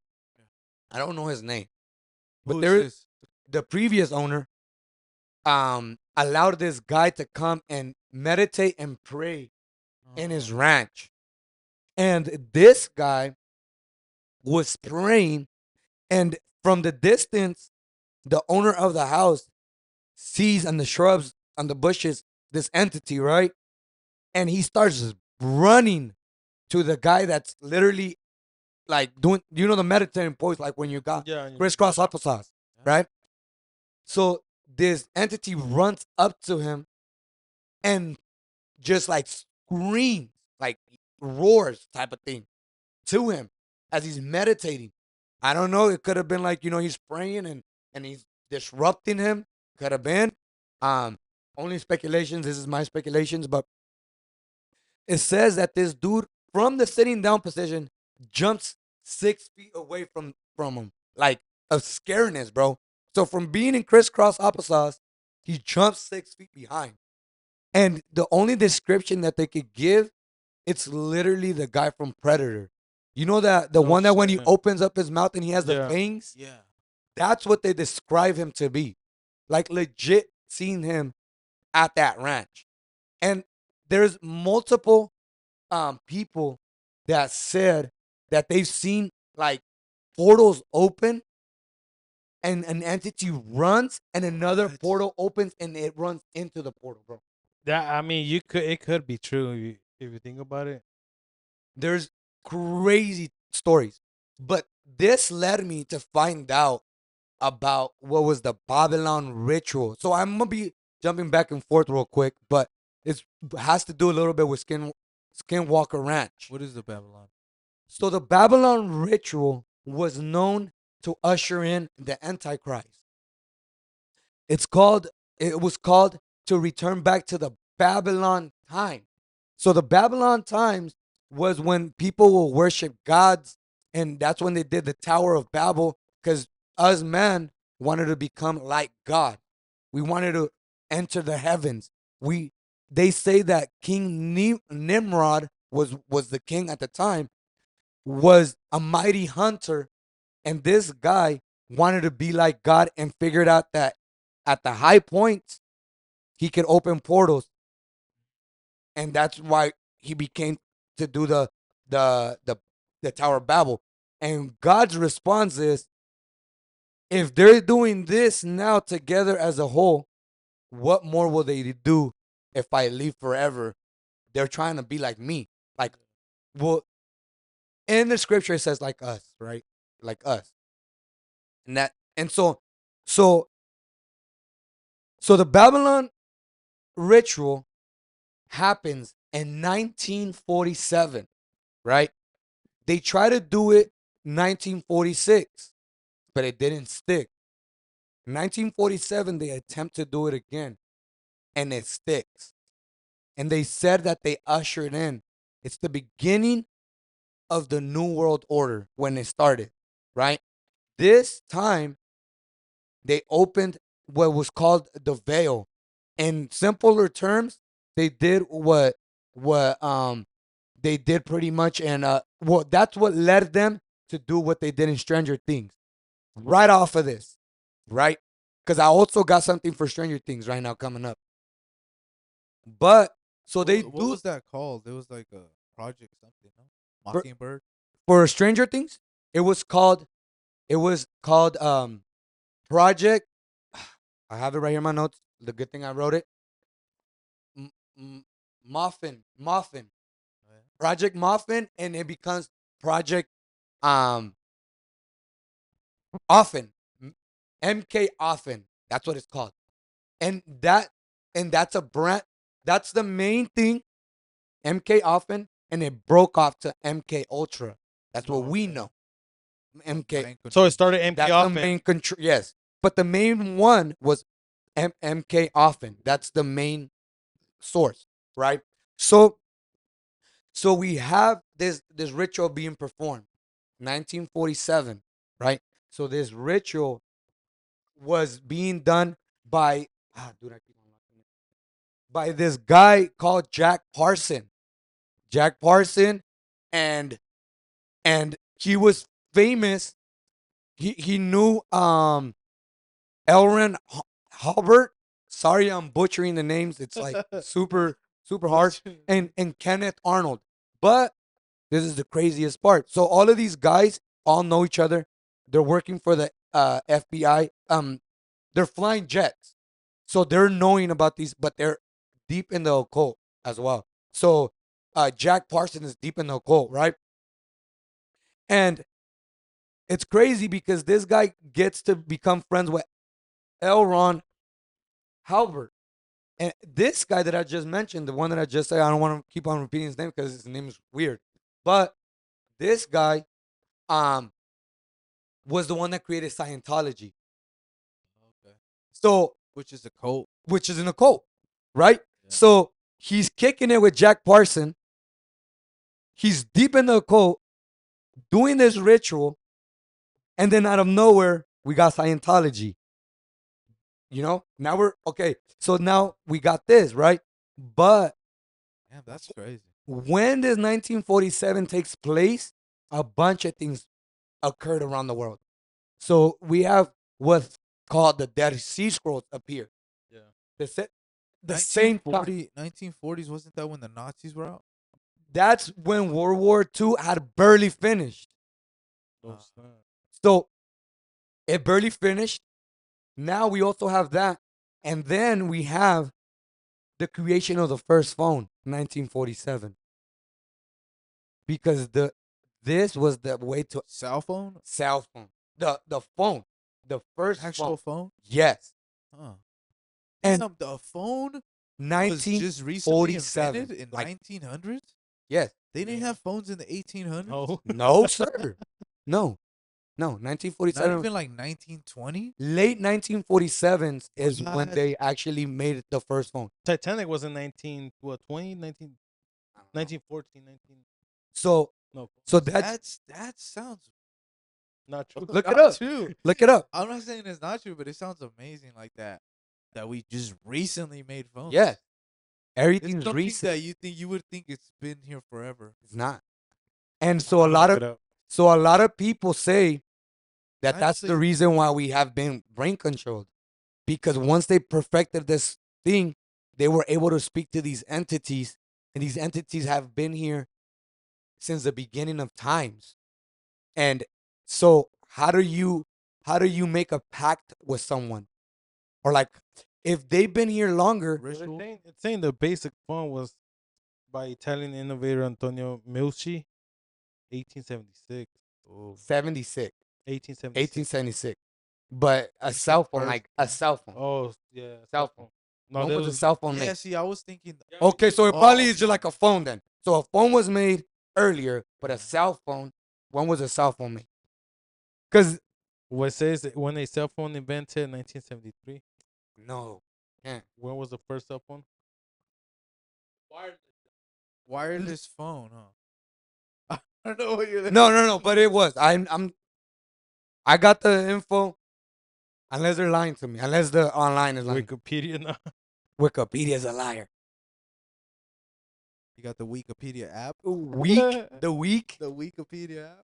[SPEAKER 1] I don't know his name. But
[SPEAKER 3] Who's
[SPEAKER 1] there is
[SPEAKER 3] this?
[SPEAKER 1] the previous owner allowed this guy to come and meditate and pray in his ranch. And this guy was praying, and from the distance, the owner of the house sees on the shrubs, on the bushes, this entity, right? And he starts running to the guy that's literally like doing, the meditating pose, like when you got crisscross applesauce, right? So this entity runs up to him and just like screams, like roars type of thing to him as he's meditating. I don't know. It could have been like, he's praying and he's disrupting him. Could have been. Only speculations. This is my speculations, but it says that this dude from the sitting down position jumps 6 feet away from him, like of scariness, bro. So from being in crisscross applesauce, he jumps 6 feet behind. And the only description that they could give, it's literally the guy from Predator. You know that the one that when he opens up his mouth and he has the fangs?
[SPEAKER 3] Yeah.
[SPEAKER 1] That's what they describe him to be. Like legit seeing him at that ranch. And there's multiple people that said that they've seen like portals open and an entity runs and another
[SPEAKER 3] What?
[SPEAKER 1] portal opens and it runs into the portal, bro.
[SPEAKER 2] That I mean, you could it could be true if you think about it.
[SPEAKER 1] There's crazy stories. But this led me to find out about what was the Babylon ritual. So I'm gonna be jumping back and forth real quick, but it has to do a little bit with Skinwalker Ranch.
[SPEAKER 3] What is the Babylon?
[SPEAKER 1] So the Babylon ritual was known to usher in the Antichrist. It's called it was called to return back to the Babylon time. So the Babylon times was when people will worship gods, and that's when they did the Tower of Babel, because us men wanted to become like God. We wanted to enter the heavens. We They say that King Nimrod was the king at the time, was a mighty hunter, and this guy wanted to be like God and figured out that at the high points he could open portals, and that's why he became to do the the the Tower of Babel. And God's response is, if they're doing this now together as a whole, what more will they do if I leave forever? They're trying to be like me. Like, well, in the scripture it says like us, right? Like us. And so so the Babylon ritual happens in 1947, right? They try to do it 1946, but it didn't stick. 1947 they attempt to do it again, and it sticks. And they said that they ushered in. It's the beginning of the New World Order when it started, right? This time they opened what was called the veil. In simpler terms, they did what they did pretty much, and well, that's what led them to do what they did in Stranger Things. Right off of this, right? Because I also got something for Stranger Things right now coming up. But so they
[SPEAKER 3] What
[SPEAKER 1] do
[SPEAKER 3] was that called? It was like a project something, no?
[SPEAKER 1] for,
[SPEAKER 3] Mockingbird.
[SPEAKER 1] for Stranger Things. It was called Project. I have it right here in my notes. The good thing I wrote it. M- Muffin,
[SPEAKER 3] Oh, yeah.
[SPEAKER 1] Project Muffin, and it becomes Project um Often, MK Often. That's what it's called, and that's a brand. That's the main thing, MK Often, and it broke off to MK Ultra. That's what
[SPEAKER 3] Oh,
[SPEAKER 1] we
[SPEAKER 3] okay.
[SPEAKER 1] know. MK.
[SPEAKER 3] Mind
[SPEAKER 2] So it
[SPEAKER 3] control.
[SPEAKER 2] started MK
[SPEAKER 1] That's the
[SPEAKER 2] often.
[SPEAKER 1] main control. Yes, but the main one was MK Often. That's the main source, right? So so we have this ritual being performed, 1947, right? So this ritual was being done by dude, I keep on locking it. By this guy called Jack Parson. Jack Parson, and he was famous. He knew Elron Halbert. Sorry, I'm butchering the names. It's like super hard. And Kenneth Arnold. But this is the craziest part. So all of these guys all know each other. They're working for the FBI. They're flying jets, so they're knowing about these, but they're deep in the occult as well. So Jack Parsons is deep in the occult, right? And it's crazy because this guy gets to become friends with L. Ron Halbert. And this guy that I just mentioned, the one that I just said, I don't want to keep on repeating his name because his name is weird. But this guy um was the one that created Scientology.
[SPEAKER 3] Okay.
[SPEAKER 1] So,
[SPEAKER 3] Which is a cult.
[SPEAKER 1] which is in a cult, right?
[SPEAKER 3] Yeah.
[SPEAKER 1] So he's kicking it with Jack Parson. He's deep in the occult, doing this ritual, and then out of nowhere, we got Scientology. Now we're okay. So now we got this, right? But
[SPEAKER 3] Damn, that's crazy.
[SPEAKER 1] when this 1947 takes place, a bunch of things occurred around the world. So we have what's called the Dead Sea Scrolls appear.
[SPEAKER 3] Yeah.
[SPEAKER 1] The, se- the same time.
[SPEAKER 3] 1940, 1940s, wasn't that when the Nazis were out?
[SPEAKER 1] That's when World War II had barely finished.
[SPEAKER 2] Oh,
[SPEAKER 3] Uh,
[SPEAKER 2] snap.
[SPEAKER 1] So it barely finished. Now we also have that. And then we have the creation of the first phone, 1947. Because this was the way to
[SPEAKER 3] cell phone,
[SPEAKER 1] cell phone. The phone. The first
[SPEAKER 3] actual
[SPEAKER 1] phone.
[SPEAKER 3] phone.
[SPEAKER 1] Yes.
[SPEAKER 3] Huh.
[SPEAKER 1] And
[SPEAKER 3] Damn, the phone was just recently
[SPEAKER 1] 1947.
[SPEAKER 3] invented in
[SPEAKER 1] Like
[SPEAKER 3] 1900s.
[SPEAKER 1] yes.
[SPEAKER 3] They didn't
[SPEAKER 2] Yeah.
[SPEAKER 3] have phones in the 1800s.
[SPEAKER 2] No.
[SPEAKER 1] No, sir. No. No.
[SPEAKER 3] Not
[SPEAKER 1] 1947.
[SPEAKER 3] even like 1920.
[SPEAKER 1] Late 1947s is when
[SPEAKER 3] What?
[SPEAKER 1] they actually made the first phone.
[SPEAKER 2] Titanic was in 1920, 1914, 19.
[SPEAKER 1] So
[SPEAKER 2] No,
[SPEAKER 1] so that's
[SPEAKER 3] That sounds
[SPEAKER 2] not true.
[SPEAKER 1] look it
[SPEAKER 3] not
[SPEAKER 1] up.
[SPEAKER 3] true.
[SPEAKER 1] Look it up.
[SPEAKER 3] I'm not saying it's not true, but it sounds amazing like that. That we just recently made phones.
[SPEAKER 1] Yes.
[SPEAKER 3] It's
[SPEAKER 1] Everything's
[SPEAKER 3] something
[SPEAKER 1] recent.
[SPEAKER 3] that you would think it's been here forever.
[SPEAKER 1] It's not. And so
[SPEAKER 2] I'll look it up.
[SPEAKER 1] a lot of people say that that's the
[SPEAKER 3] Actually,
[SPEAKER 1] reason why we have been brain controlled. Because once they perfected this thing, they were able to speak to these entities, and these entities have been here since the beginning of times. And so how do you make a pact with someone? Or like if they've been here longer,
[SPEAKER 2] So
[SPEAKER 3] ritual.
[SPEAKER 2] it's saying the basic phone was by Italian innovator Antonio Meucci, 1876.
[SPEAKER 3] Oh,
[SPEAKER 1] 76,
[SPEAKER 2] 1876.
[SPEAKER 1] 1876. But a
[SPEAKER 3] What's the
[SPEAKER 1] cell phone,
[SPEAKER 3] first
[SPEAKER 1] like a cell phone.
[SPEAKER 2] Oh, yeah.
[SPEAKER 1] Cell phone.
[SPEAKER 2] No,
[SPEAKER 1] When
[SPEAKER 2] there
[SPEAKER 1] was a
[SPEAKER 2] was.
[SPEAKER 1] cell phone
[SPEAKER 3] yeah.
[SPEAKER 1] made?
[SPEAKER 3] See, I was thinking.
[SPEAKER 1] Okay, so it
[SPEAKER 3] Oh.
[SPEAKER 1] probably is just like a phone then. So a phone was made earlier, but a cell phone, when was a cell phone made? Because
[SPEAKER 2] What it says that when a cell phone invented in 1973.
[SPEAKER 1] no, yeah.
[SPEAKER 2] When was the first cell phone?
[SPEAKER 3] Wireless phone, huh? I don't know what you're.
[SPEAKER 1] No, but it was. I got the info. Unless they're lying to me, unless the online is lying.
[SPEAKER 2] Wikipedia. No.
[SPEAKER 1] Wikipedia's a liar.
[SPEAKER 3] You got the Wikipedia app.
[SPEAKER 1] Week, the week,
[SPEAKER 3] The Wikipedia app.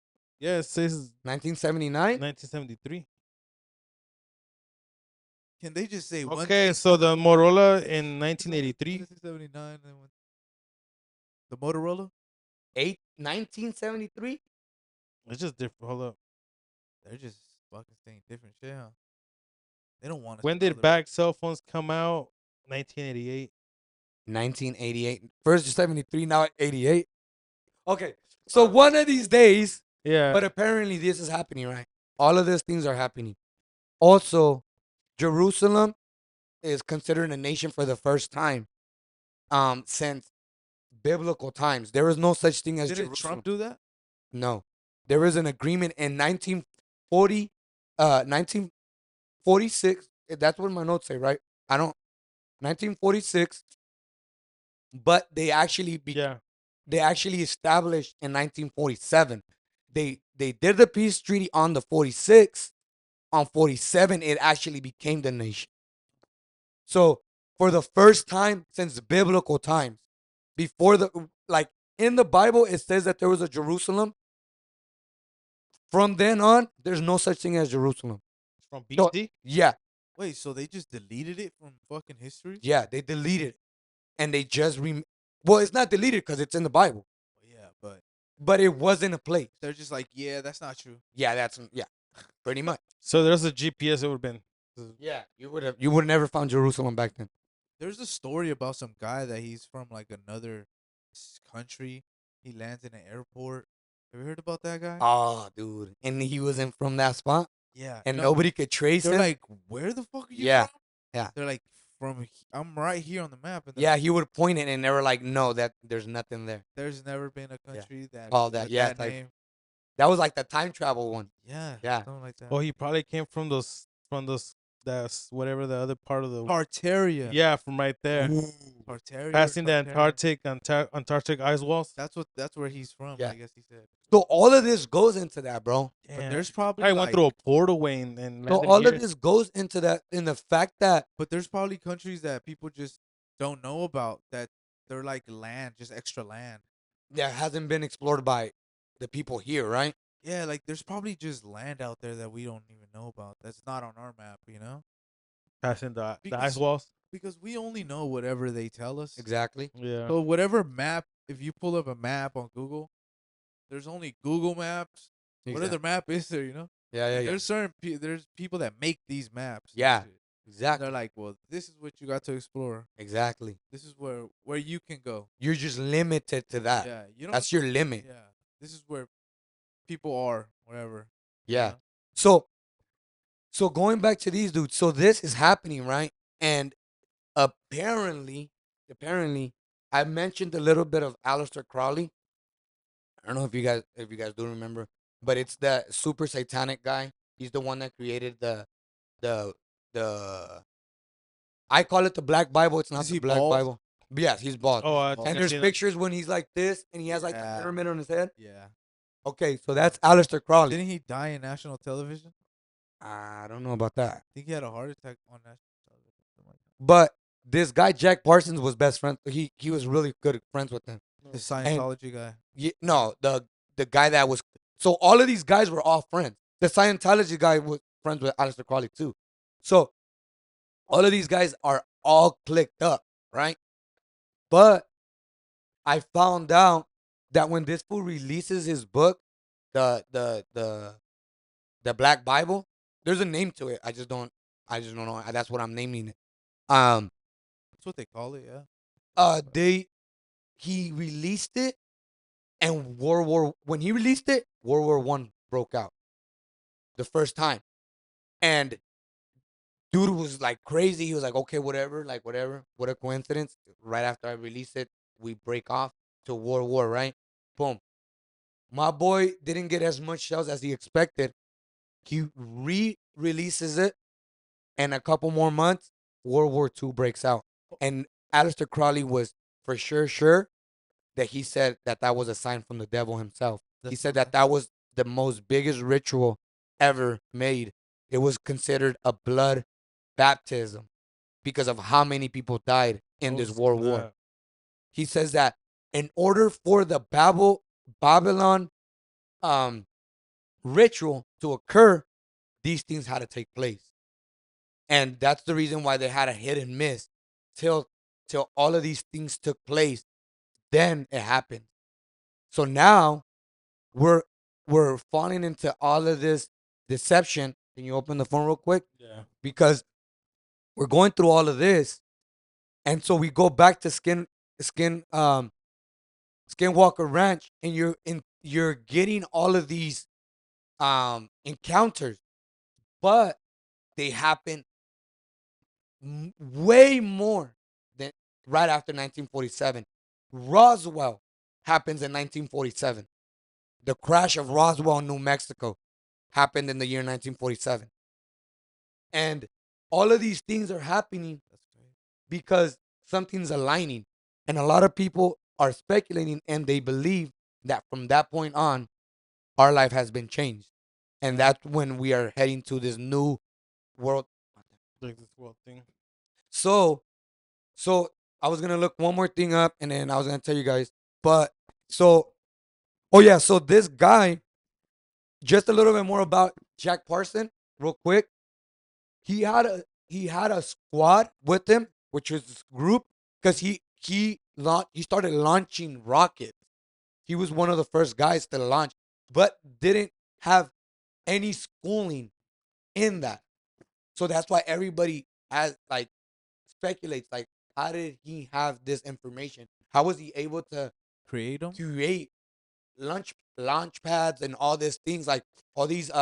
[SPEAKER 2] Yeah, it says
[SPEAKER 1] 1979.
[SPEAKER 2] 1973.
[SPEAKER 3] Can they just say one
[SPEAKER 2] Okay,
[SPEAKER 3] thing?
[SPEAKER 2] so the Motorola in 1983.
[SPEAKER 3] 1979. The Motorola.
[SPEAKER 1] 1973.
[SPEAKER 2] It's just different. Hold up.
[SPEAKER 3] They're just fucking saying different shit, huh? They don't want to.
[SPEAKER 2] When did back cell phones come out? 1988.
[SPEAKER 1] 1988. First 73, now 88. Okay, so one of these days,
[SPEAKER 2] Yeah.
[SPEAKER 1] but apparently this is happening, right? All of these things are happening. Also, Jerusalem is considered a nation for the first time since biblical times. There is no such thing as
[SPEAKER 3] Didn't
[SPEAKER 1] Jerusalem.
[SPEAKER 3] Trump do that?
[SPEAKER 1] No. There is an agreement in 1940, 1946. That's what my notes say, right? I don't 1946, but
[SPEAKER 2] Yeah.
[SPEAKER 1] they actually established in 1947. They did the peace treaty on the 46th. On 47, it actually became the nation. So for the first time since biblical times, before the like in the Bible, it says that there was a Jerusalem. From then on, there's no such thing as Jerusalem.
[SPEAKER 2] From
[SPEAKER 1] So,
[SPEAKER 2] BC.
[SPEAKER 1] yeah,
[SPEAKER 3] Wait, so they just deleted it from fucking history?
[SPEAKER 1] yeah, they deleted it, and they just well, it's not deleted because it's in the Bible,
[SPEAKER 3] Yeah, but
[SPEAKER 1] but it wasn't a place.
[SPEAKER 3] they're just like, yeah, that's not true.
[SPEAKER 1] Yeah, pretty much.
[SPEAKER 2] So there's a GPS. It would have been.
[SPEAKER 1] Yeah, you would have never found Jerusalem back then.
[SPEAKER 3] There's a story about some guy that he's from like another country. He lands in an airport. Have you heard about that guy?
[SPEAKER 1] Oh, dude, and he wasn't from that spot,
[SPEAKER 3] Yeah.
[SPEAKER 1] and
[SPEAKER 3] no,
[SPEAKER 1] nobody could trace
[SPEAKER 3] They're
[SPEAKER 1] him.
[SPEAKER 3] like, where the fuck are you
[SPEAKER 1] Yeah,
[SPEAKER 3] from?
[SPEAKER 1] yeah.
[SPEAKER 3] They're like, I'm right here on the map. And they're
[SPEAKER 1] Yeah,
[SPEAKER 3] like,
[SPEAKER 1] he would point it, and they were like, "No, that there's nothing there."
[SPEAKER 3] there's never been a country that
[SPEAKER 1] Call that,
[SPEAKER 3] with
[SPEAKER 1] yeah,
[SPEAKER 3] that
[SPEAKER 1] type.
[SPEAKER 3] name.
[SPEAKER 1] That was like the time travel one.
[SPEAKER 3] Yeah.
[SPEAKER 1] Yeah.
[SPEAKER 3] Something like that.
[SPEAKER 2] Oh, he probably came from those. That's whatever the other part of the.
[SPEAKER 3] Tartaria.
[SPEAKER 2] Yeah, from right there.
[SPEAKER 3] Tartaria.
[SPEAKER 2] Passing the
[SPEAKER 3] Tartaria.
[SPEAKER 2] Antarctic ice walls.
[SPEAKER 3] That's where he's from.
[SPEAKER 1] Yeah.
[SPEAKER 3] I guess he said.
[SPEAKER 1] So all of this goes into that, bro.
[SPEAKER 3] But there's probably
[SPEAKER 2] I
[SPEAKER 3] like,
[SPEAKER 2] went through a portal way and
[SPEAKER 1] So
[SPEAKER 2] landed
[SPEAKER 1] all
[SPEAKER 2] here.
[SPEAKER 1] of this goes into that in the fact that
[SPEAKER 3] but there's probably countries that people just don't know about that they're like land, just extra land.
[SPEAKER 1] that hasn't been explored by the people here, right?
[SPEAKER 3] Yeah, like there's probably just land out there that we don't even know about. That's not on our map, you know?
[SPEAKER 2] Passing the ice
[SPEAKER 3] Because-
[SPEAKER 2] walls.
[SPEAKER 3] Because we only know whatever they tell us.
[SPEAKER 1] Exactly.
[SPEAKER 2] Yeah.
[SPEAKER 3] So whatever map if you pull up a map on Google, there's only Google Maps. What
[SPEAKER 1] Exactly.
[SPEAKER 3] other map is there? You know,
[SPEAKER 1] Yeah, yeah,
[SPEAKER 3] like
[SPEAKER 1] yeah.
[SPEAKER 3] there's there's people that make these maps. And
[SPEAKER 1] Yeah,
[SPEAKER 3] shit. And
[SPEAKER 1] exactly.
[SPEAKER 3] they're like, well, this is what you got to explore.
[SPEAKER 1] Exactly.
[SPEAKER 3] This is where you can go.
[SPEAKER 1] You're just limited to that.
[SPEAKER 3] Yeah, you don't
[SPEAKER 1] That's
[SPEAKER 3] know.
[SPEAKER 1] your limit.
[SPEAKER 3] Yeah, this is where people are, wherever. You
[SPEAKER 1] Yeah.
[SPEAKER 3] know?
[SPEAKER 1] So so going back to these dudes, so this is happening, right? And apparently, apparently, I mentioned a little bit of Aleister Crowley. I don't know if you guys do remember, but it's that super satanic guy. He's the one that created the the I call it the Black Bible. It's not
[SPEAKER 3] Is
[SPEAKER 1] the
[SPEAKER 3] he
[SPEAKER 1] Black
[SPEAKER 3] bald?
[SPEAKER 1] Bible. But yes, he's bald.
[SPEAKER 2] Oh, I
[SPEAKER 3] bald.
[SPEAKER 2] think
[SPEAKER 1] And
[SPEAKER 2] I've
[SPEAKER 1] there's
[SPEAKER 2] seen it.
[SPEAKER 1] pictures when he's like this and he has like the
[SPEAKER 3] Yeah.
[SPEAKER 1] pyramid on his head.
[SPEAKER 3] Yeah.
[SPEAKER 1] Okay, so that's Aleister Crowley.
[SPEAKER 3] Didn't he die in national television?
[SPEAKER 1] I don't know about that.
[SPEAKER 3] I think he had a heart attack on national television. Something like that.
[SPEAKER 1] But this guy Jack Parsons was best friend. He was really good friends with him.
[SPEAKER 3] The
[SPEAKER 1] And
[SPEAKER 3] Scientology guy.
[SPEAKER 1] no, the guy that was so all of these guys were all friends. The Scientology guy was friends with Aleister Crowley too. So all of these guys are all clicked up, right? But I found out that when this fool releases his book, the the the the Black Bible, there's a name to it. I just don't know. That's what I'm naming it. Um
[SPEAKER 3] That's what they call it. Yeah.
[SPEAKER 1] they he released it and when he released it, World War I broke out the first time. And dude was like crazy. He was like, okay, whatever, like whatever. What a coincidence. Right after I release it, we break off to war, right? Boom. My boy didn't get as much shells as he expected. He re-releases it, and a couple more months, World War II breaks out. And Aleister Crowley was for sure that he said that that was a sign from the devil himself. He
[SPEAKER 3] That's
[SPEAKER 1] said that that was the most biggest ritual ever made. It was considered a blood baptism because of how many people died in
[SPEAKER 2] Oh,
[SPEAKER 1] this world war.
[SPEAKER 2] snap.
[SPEAKER 1] He says that in order for the Babylon um, ritual to occur, these things had to take place, and that's the reason why they had a hit and miss till till all of these things took place. Then it happened. So now we're we're falling into all of this deception. Can you open the phone real quick?
[SPEAKER 2] Yeah.
[SPEAKER 1] Because we're going through all of this, and so we go back to skin Skinwalker Ranch, and you're getting all of these encounters, but they happen way more than right after 1947. Roswell happens in 1947. The crash of Roswell, New Mexico, happened in the year 1947, and all of these things are happening
[SPEAKER 3] That's great.
[SPEAKER 1] because something's aligning. And a lot of people are speculating and they believe that from that point on, our life has been changed. And that's when we are heading to this new world.
[SPEAKER 2] Like this world thing.
[SPEAKER 1] So, so I was gonna look one more thing up and then I was gonna tell you guys. But so oh yeah, so this guy, just a little bit more about Jack Parson, real quick. He had a squad with him, which was this group, because he started launching rockets. He was one of the first guys to launch, but didn't have any schooling in that. So that's why everybody has like speculates like how did he have this information? How was he able to
[SPEAKER 3] Create them.
[SPEAKER 1] create launch pads and all these things like all these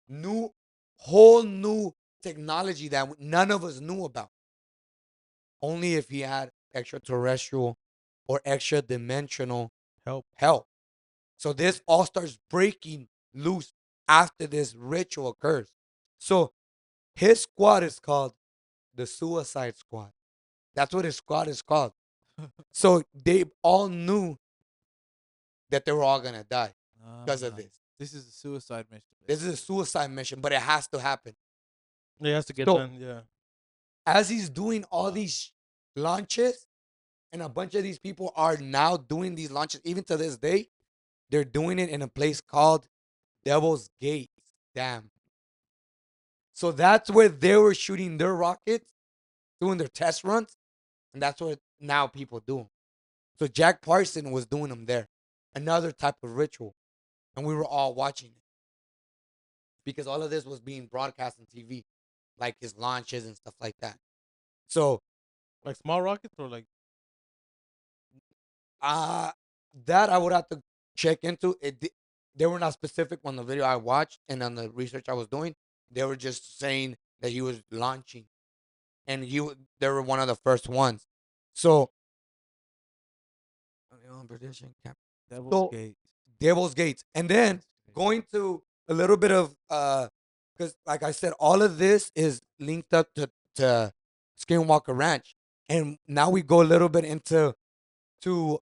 [SPEAKER 1] new whole new technology that none of us knew about? Only if he had extraterrestrial or extra dimensional
[SPEAKER 3] Help.
[SPEAKER 1] help. So this all starts breaking loose after this ritual occurs. So his squad is called the Suicide Squad. That's what his squad is called. So they all knew that they were all gonna die because of this.
[SPEAKER 3] This is a suicide mission.
[SPEAKER 1] This is a suicide mission, but it has to happen.
[SPEAKER 2] Yeah, it has to get
[SPEAKER 1] So
[SPEAKER 2] done. Yeah.
[SPEAKER 1] as he's doing all these launches, and a bunch of these people are now doing these launches, even to this day, they're doing it in a place called Devil's Gate. Damn. So that's where they were shooting their rockets, doing their test runs, and that's what now people do. So Jack Parson was doing them there, another type of ritual, and we were all watching it because all of this was being broadcast on TV, like his launches and stuff like that. So
[SPEAKER 2] Like small rockets or like
[SPEAKER 1] uh that I would have to check into it. They were not specific on the video I watched and on the research I was doing. They were just saying that he was launching, and they were one of the first ones. So British Cap.
[SPEAKER 3] Devil's
[SPEAKER 1] So
[SPEAKER 3] Gate.
[SPEAKER 1] Devil's Gates, and then
[SPEAKER 3] That's crazy.
[SPEAKER 1] going to a little bit of because like I said, all of this is linked up to Skinwalker Ranch, and now we go a little bit into to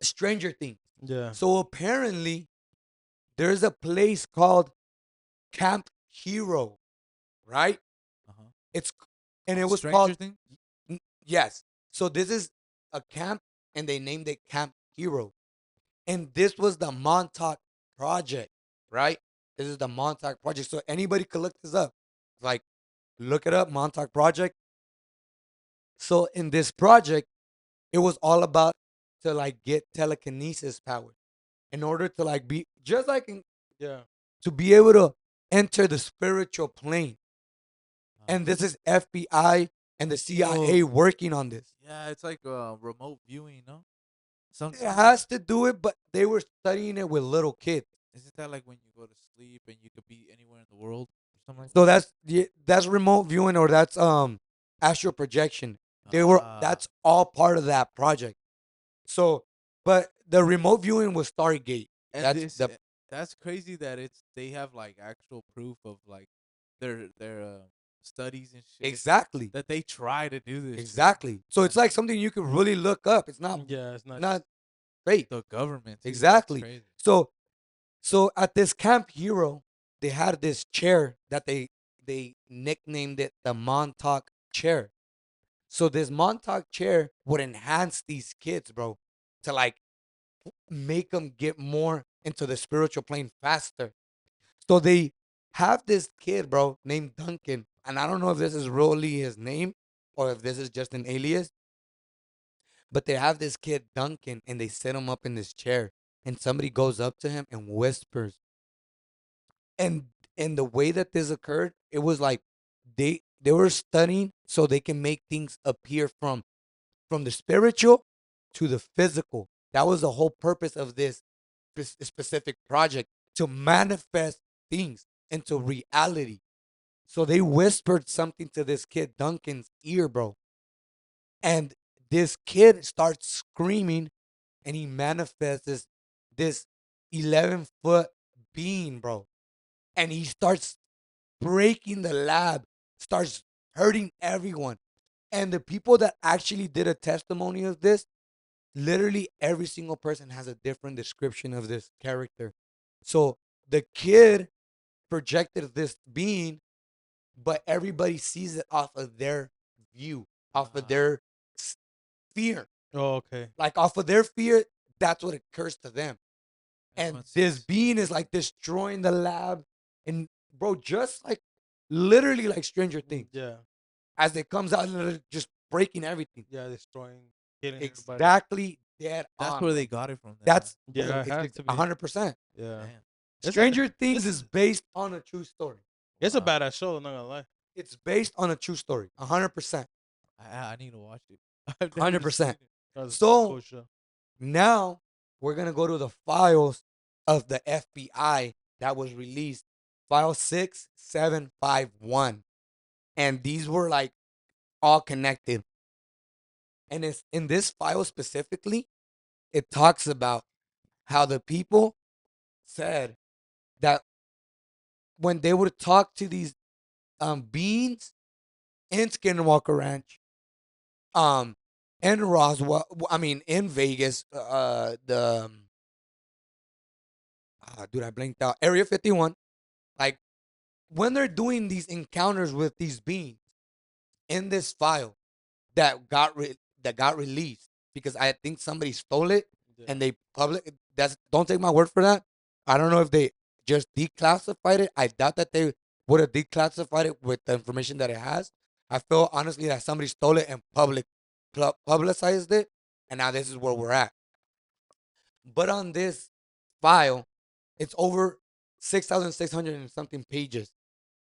[SPEAKER 1] Stranger Things.
[SPEAKER 2] yeah.
[SPEAKER 1] So apparently, there's a place called Camp Hero, right?
[SPEAKER 3] Uh-huh.
[SPEAKER 1] It's and it
[SPEAKER 3] On
[SPEAKER 1] was
[SPEAKER 3] Stranger
[SPEAKER 1] called
[SPEAKER 3] Things?
[SPEAKER 1] yes. So this is a camp, and they named it Camp Hero, and this was the Montauk Project, right? This is the Montauk Project. So anybody could look this up, like look it up, Montauk Project. So in this project, it was all about to like get telekinesis power in order to like be just like
[SPEAKER 2] Yeah.
[SPEAKER 1] to be able to enter the spiritual plane. And
[SPEAKER 3] Uh-huh.
[SPEAKER 1] this is FBI and the CIA
[SPEAKER 3] Oh,
[SPEAKER 1] working on this.
[SPEAKER 3] yeah, it's like remote viewing, no?
[SPEAKER 1] It
[SPEAKER 3] Something like that.
[SPEAKER 1] has to do it, but they were studying it with little kids.
[SPEAKER 3] Isn't that like when you go to sleep and you could be anywhere in the world or something like
[SPEAKER 1] So
[SPEAKER 3] that?
[SPEAKER 1] that's remote viewing or that's astral projection.
[SPEAKER 3] Ah,
[SPEAKER 1] That's all part of that project. So, but the remote viewing was Stargate.
[SPEAKER 3] and
[SPEAKER 1] That's the
[SPEAKER 3] that's crazy that they have like actual proof of like their studies and shit
[SPEAKER 1] exactly,
[SPEAKER 3] that they try to do this shit.
[SPEAKER 1] exactly. So it's like something you could really look up. It's
[SPEAKER 2] Yeah. It's not
[SPEAKER 1] not
[SPEAKER 2] just
[SPEAKER 1] fake.
[SPEAKER 3] The government too. That's
[SPEAKER 1] Exactly.
[SPEAKER 3] crazy.
[SPEAKER 1] So at this Camp Hero, they had this chair that they nicknamed it the Montauk chair. So this Montauk chair would enhance these kids, bro, to like make them get more into the spiritual plane faster. So they have this kid, bro, named Duncan, and I don't know if this is really his name or if this is just an alias, but they have this kid Duncan, and they set him up in this chair, and somebody goes up to him and whispers, and the way that this occurred, it was like they were studying so they can make things appear from the spiritual to the physical. That was the whole purpose of this specific project, to manifest things into reality. So they whispered something to this kid Duncan's ear, bro. And this kid starts screaming, and he manifests this 11-foot being, bro. And he starts breaking the lab, starts hurting everyone. And the people that actually did a testimony of this, literally every single person has a different description of this character. So the kid projected this being, but everybody sees it off of their view, off of
[SPEAKER 3] Ah,
[SPEAKER 1] their fear.
[SPEAKER 2] Oh, okay.
[SPEAKER 1] Like off of their fear, that's what occurs to them. And
[SPEAKER 3] everyone
[SPEAKER 1] this
[SPEAKER 3] sees
[SPEAKER 1] being is like
[SPEAKER 3] different.
[SPEAKER 1] destroying the lab. And bro, just like literally like Stranger Things.
[SPEAKER 2] Yeah.
[SPEAKER 1] As it comes out, literally just breaking everything.
[SPEAKER 2] Yeah. Destroying, killing everybody.
[SPEAKER 1] Exactly dead
[SPEAKER 3] That's
[SPEAKER 1] on,
[SPEAKER 3] where
[SPEAKER 1] bro.
[SPEAKER 3] they got it from. Then, huh?
[SPEAKER 1] That's
[SPEAKER 2] Yeah. It has
[SPEAKER 1] it's
[SPEAKER 2] to be.
[SPEAKER 1] 100%.
[SPEAKER 2] Yeah.
[SPEAKER 3] Damn.
[SPEAKER 2] It's a
[SPEAKER 1] Stranger Things
[SPEAKER 2] it's
[SPEAKER 1] is based on a true story.
[SPEAKER 2] it's a
[SPEAKER 3] Wow.
[SPEAKER 2] badass show. I'm not gonna lie.
[SPEAKER 1] It's based on a true story. 100%.
[SPEAKER 3] I need to watch it. I've never seen
[SPEAKER 1] 100%.
[SPEAKER 3] it.
[SPEAKER 2] That's a
[SPEAKER 1] So
[SPEAKER 2] cool show.
[SPEAKER 1] now we're gonna go to the files of the FBI that was released, file 6751, and these were like all connected. And it's in this file specifically, it talks about how the people said that when they would talk to these beings in Skinwalker Ranch, um, in Roswell, I mean in Vegas, dude, I blinked out. Area 51. Like when they're doing these encounters with these beings in this file that got released because I think somebody stole it
[SPEAKER 2] Yeah.
[SPEAKER 1] and they public. That's don't take my word for that. I don't know if they just declassified it. I doubt that they would have declassified it with the information that it has. I feel honestly that somebody stole it and publicized it, and now this is where we're at. But on this file, it's over 6,600 and something pages,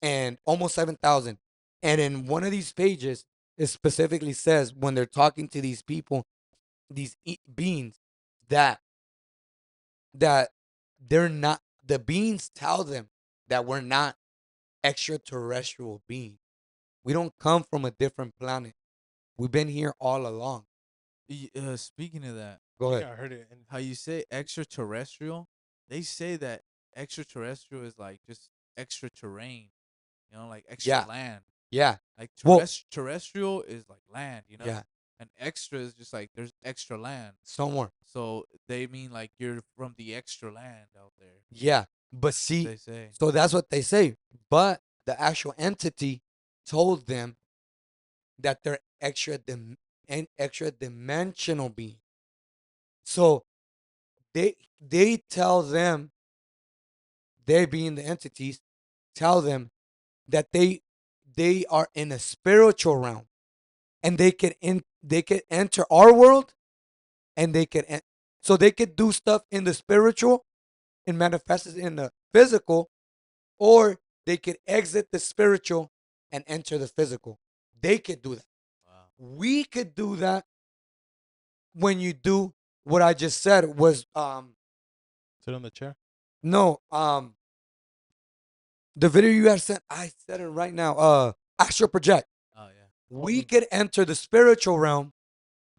[SPEAKER 1] and almost 7,000. And in one of these pages, it specifically says when they're talking to these people, these beings, that that they're not, the beings tell them that we're not extraterrestrial beings. We don't come from a different planet. We've been here all along.
[SPEAKER 3] Speaking of that,
[SPEAKER 1] Go
[SPEAKER 2] I
[SPEAKER 1] ahead.
[SPEAKER 2] think I heard it. And
[SPEAKER 3] how you say extraterrestrial, they say that extraterrestrial is like just extra terrain, like extra
[SPEAKER 1] Yeah.
[SPEAKER 3] land.
[SPEAKER 1] Yeah.
[SPEAKER 3] Like
[SPEAKER 1] Well,
[SPEAKER 3] terrestrial is like land,
[SPEAKER 1] yeah.
[SPEAKER 3] and extra is just like there's extra land.
[SPEAKER 1] Somewhere.
[SPEAKER 3] So they mean like you're from the extra land out there.
[SPEAKER 1] Yeah. But see,
[SPEAKER 3] They say.
[SPEAKER 1] so that's what they say. But the actual entity told them that they're extra dimensional being. So they tell them, they being the entities, tell them that they are in a spiritual realm, and they could enter our world, and so they could do stuff in the spiritual and manifest it in the physical, or they could exit the spiritual and enter the physical. They could do that.
[SPEAKER 3] Wow.
[SPEAKER 1] We could do that when you do what I just said was
[SPEAKER 2] sit on the chair.
[SPEAKER 1] no, the video you had sent, I said it right now. Astral project.
[SPEAKER 3] Oh yeah.
[SPEAKER 1] We could enter the spiritual realm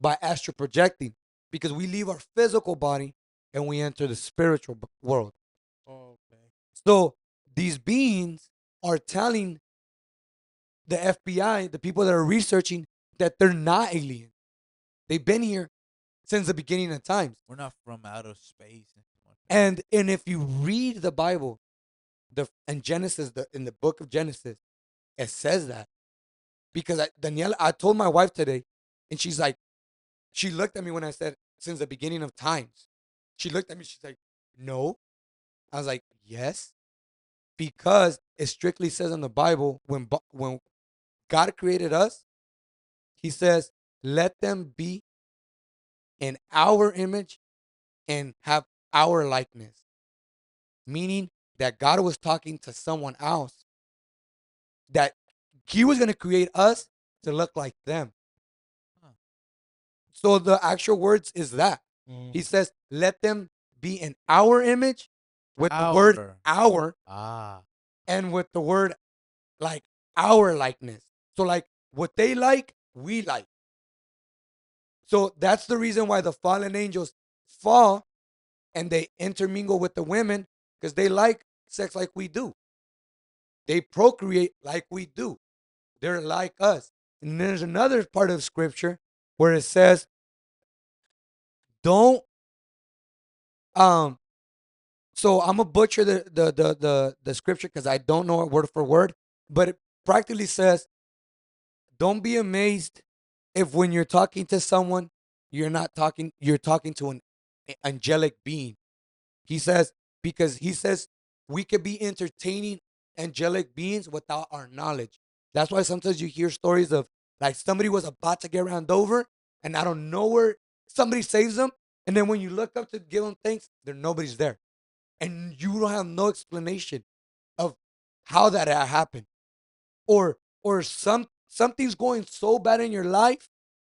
[SPEAKER 1] by astral projecting, because we leave our physical body and we enter the spiritual world.
[SPEAKER 2] Oh, okay.
[SPEAKER 1] So these beings are telling the FBI, the people that are researching, that they're not aliens. They've been here since the beginning of times.
[SPEAKER 3] We're not from outer space.
[SPEAKER 1] And if you read the Bible, in Genesis, in the book of Genesis, it says that. Because Daniela, I told my wife today, and she's like, she looked at me when I said since the beginning of times. She looked at me, she's like, no. I was like, yes, because it strictly says in the Bible, when God created us, He says, let them be in our image and have our likeness. Meaning that God was talking to someone else, that He was going to create us to look like them.
[SPEAKER 3] Huh.
[SPEAKER 1] So the actual words is that. He says, let them be in our image, with the word our,
[SPEAKER 3] Ah.
[SPEAKER 1] and with the word like our likeness. So like what they like, we like. So that's the reason why the fallen angels fall and they intermingle with the women, because they like sex like we do. They procreate like we do. They're like us. And there's another part of scripture where it says, don't so I'm gonna butcher the scripture because I don't know it word for word, but it practically says, don't be amazed if when you're talking to someone, you're talking to an angelic being. He says, because he says we could be entertaining angelic beings without our knowledge. That's why sometimes you hear stories of like somebody was about to get ran over, and out of nowhere somebody saves them, and then when you look up to give them thanks, nobody's there, and you don't have no explanation of how that happened, or something's going so bad in your life,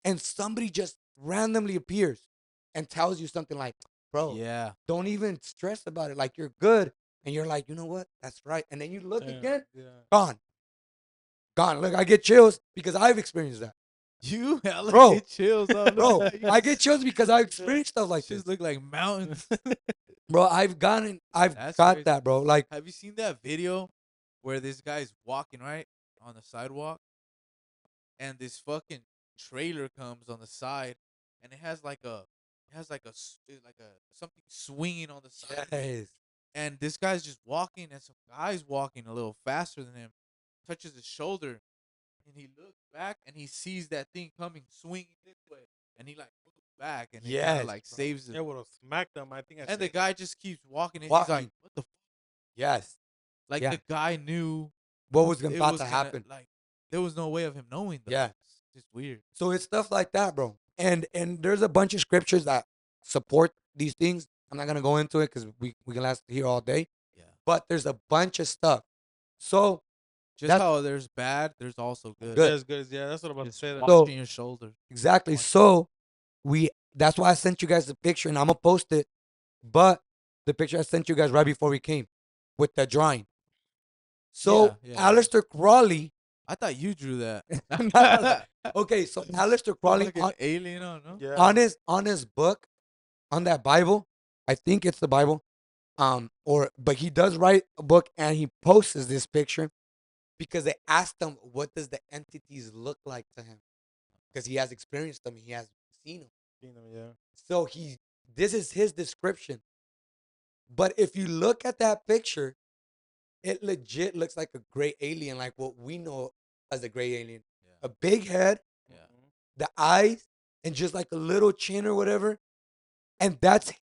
[SPEAKER 1] and somebody just randomly appears and tells you something like, bro,
[SPEAKER 3] Yeah.
[SPEAKER 1] don't even stress about it, like you're good, and you're like, you know what, that's right, and then you look again, gone. Look, I get chills because I've experienced that.
[SPEAKER 3] You hella
[SPEAKER 1] Bro.
[SPEAKER 3] get chills on
[SPEAKER 1] Bro, I get chills because I've experienced stuff like this.
[SPEAKER 3] Just look like mountains.
[SPEAKER 1] Bro, I've
[SPEAKER 3] That's
[SPEAKER 1] got
[SPEAKER 3] crazy.
[SPEAKER 1] that, bro. Like,
[SPEAKER 3] Have you seen that video where this guy's walking right on the sidewalk, and this fucking trailer comes on the side, and it has like a something swinging on the side,
[SPEAKER 1] yes.
[SPEAKER 3] and this guy's just walking, and some guy's walking a little faster than him, touches his shoulder, and he looks back, and he sees that thing coming, swinging this way, and he like moves back, and it kind
[SPEAKER 1] Yes,
[SPEAKER 3] of like
[SPEAKER 1] bro.
[SPEAKER 3] saves him.
[SPEAKER 2] It would have smacked them. I think.
[SPEAKER 3] And the guy just keeps walking, and he's like,
[SPEAKER 1] Walking.
[SPEAKER 3] "What the?"
[SPEAKER 1] Yes.
[SPEAKER 3] Like
[SPEAKER 1] Yeah.
[SPEAKER 3] the guy knew
[SPEAKER 1] What was
[SPEAKER 3] it
[SPEAKER 1] about
[SPEAKER 3] was
[SPEAKER 1] to
[SPEAKER 3] gonna
[SPEAKER 1] happen.
[SPEAKER 3] like there was no way of him knowing though.
[SPEAKER 1] Yeah.
[SPEAKER 3] It's just weird.
[SPEAKER 1] So it's stuff like that, bro. And there's a bunch of scriptures that support these things. I'm not gonna go into it because we can last here all day.
[SPEAKER 3] Yeah.
[SPEAKER 1] But there's a bunch of stuff. So
[SPEAKER 3] Just
[SPEAKER 1] that's
[SPEAKER 3] how there's bad, there's also good.
[SPEAKER 1] good.
[SPEAKER 2] Yeah, it's good. Yeah, that's what I'm about to
[SPEAKER 3] Just
[SPEAKER 2] say. That.
[SPEAKER 1] So
[SPEAKER 3] watching your shoulders.
[SPEAKER 1] exactly.
[SPEAKER 3] Watch
[SPEAKER 1] So we that's why I sent you guys the picture and I'm gonna post it. But the picture I sent you guys right before we came with the drawing. So
[SPEAKER 3] Yeah.
[SPEAKER 1] Aleister Crowley,
[SPEAKER 3] I thought you drew that.
[SPEAKER 1] okay, so Aleister
[SPEAKER 3] Look
[SPEAKER 1] Crowley
[SPEAKER 3] like an alien on, no?
[SPEAKER 2] Yeah.
[SPEAKER 1] on his book, on that Bible, I think it's the Bible. Or but he does write a book and he posts this picture because they asked him what does the entities look like to him because he has experienced them, he has seen them.
[SPEAKER 2] Yeah.
[SPEAKER 1] So this is his description. But if you look at that picture, it legit looks like a gray alien, like what we know as a gray alien. A
[SPEAKER 3] Yeah.
[SPEAKER 1] big head,
[SPEAKER 3] Yeah.
[SPEAKER 1] the eyes, and just like a little chin or whatever. And that's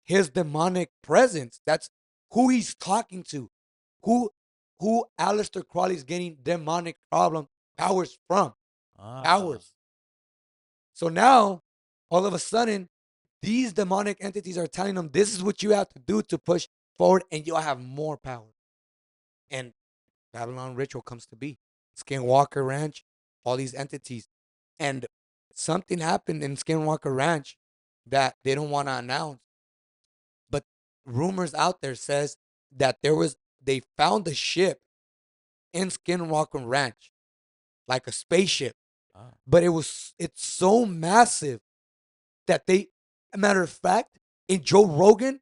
[SPEAKER 1] his demonic presence. That's who he's talking to. Who Aleister Crowley's getting demonic powers from.
[SPEAKER 3] Ah.
[SPEAKER 1] Powers. So now, all of a sudden, these demonic entities are telling them this is what you have to do to push forward and you'll have more power. And Babylon Ritual comes to be. Skinwalker Ranch, all these entities. And something happened in Skinwalker Ranch that they don't want to announce. But rumors out there says that they found a ship in Skinwalker Ranch, like a spaceship.
[SPEAKER 3] Ah.
[SPEAKER 1] But it's so massive that a matter of fact, in Joe Rogan,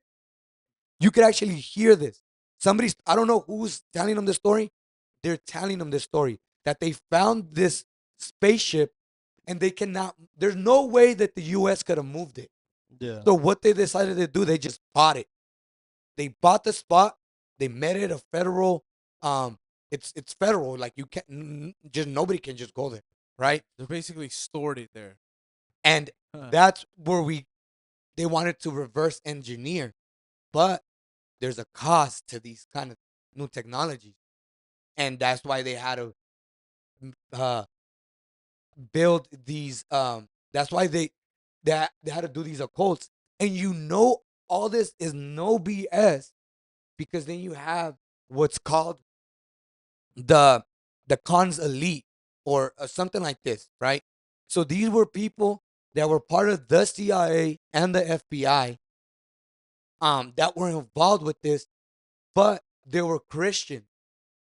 [SPEAKER 1] you could actually hear this. I don't know who's telling them the story. They're telling them this story that they found this spaceship and there's no way that the US could have moved it.
[SPEAKER 2] Yeah.
[SPEAKER 1] So what they decided to do, they just bought it. They bought the spot. They made it a federal. Um, it's federal. Like you can't just nobody can just go there, right?
[SPEAKER 3] They're basically stored it there.
[SPEAKER 1] And
[SPEAKER 3] Huh.
[SPEAKER 1] that's where they wanted to reverse engineer, but there's a cost to these kind of new technologies, and that's why they had to uh, build these. That's why they had to do these occults, and all this is no BS because then you have what's called the cons elite or something like this, right? So these were people that were part of the CIA and the FBI that were involved with this, but they were Christian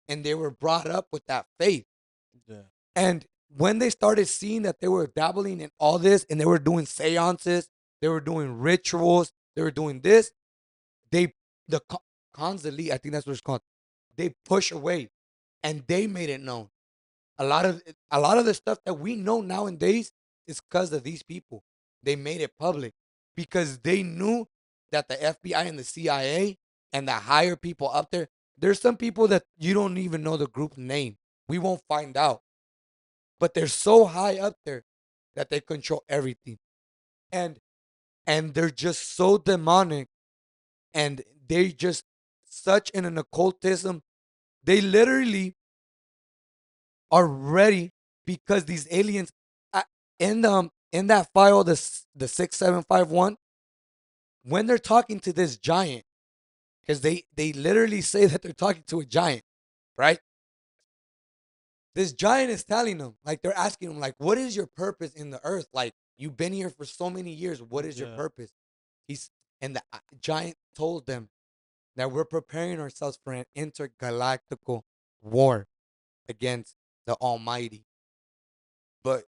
[SPEAKER 1] and they were brought up with that faith.
[SPEAKER 2] Yeah.
[SPEAKER 1] And when they started seeing that they were dabbling in all this and they were doing seances, they were doing rituals, they were doing this, they the cons elite, I think that's what it's called. They push away and they made it known. A lot of the stuff that we know nowadays is because of these people. They made it public because they knew that the FBI and the CIA and the higher people up there, there's some people that you don't even know the group name. We won't find out. But they're so high up there that they control everything. And and they're just so demonic and they just such in an occultism. They literally are ready because these aliens in that file the 6751 when they're talking to this giant because they literally say that they're talking to a giant, right? This giant is telling them like they're asking them like what is your purpose in the earth, like you've been here for so many years, what is your
[SPEAKER 2] Yeah.
[SPEAKER 1] purpose? He's and the giant told them that we're preparing ourselves for an intergalactical war against the Almighty. But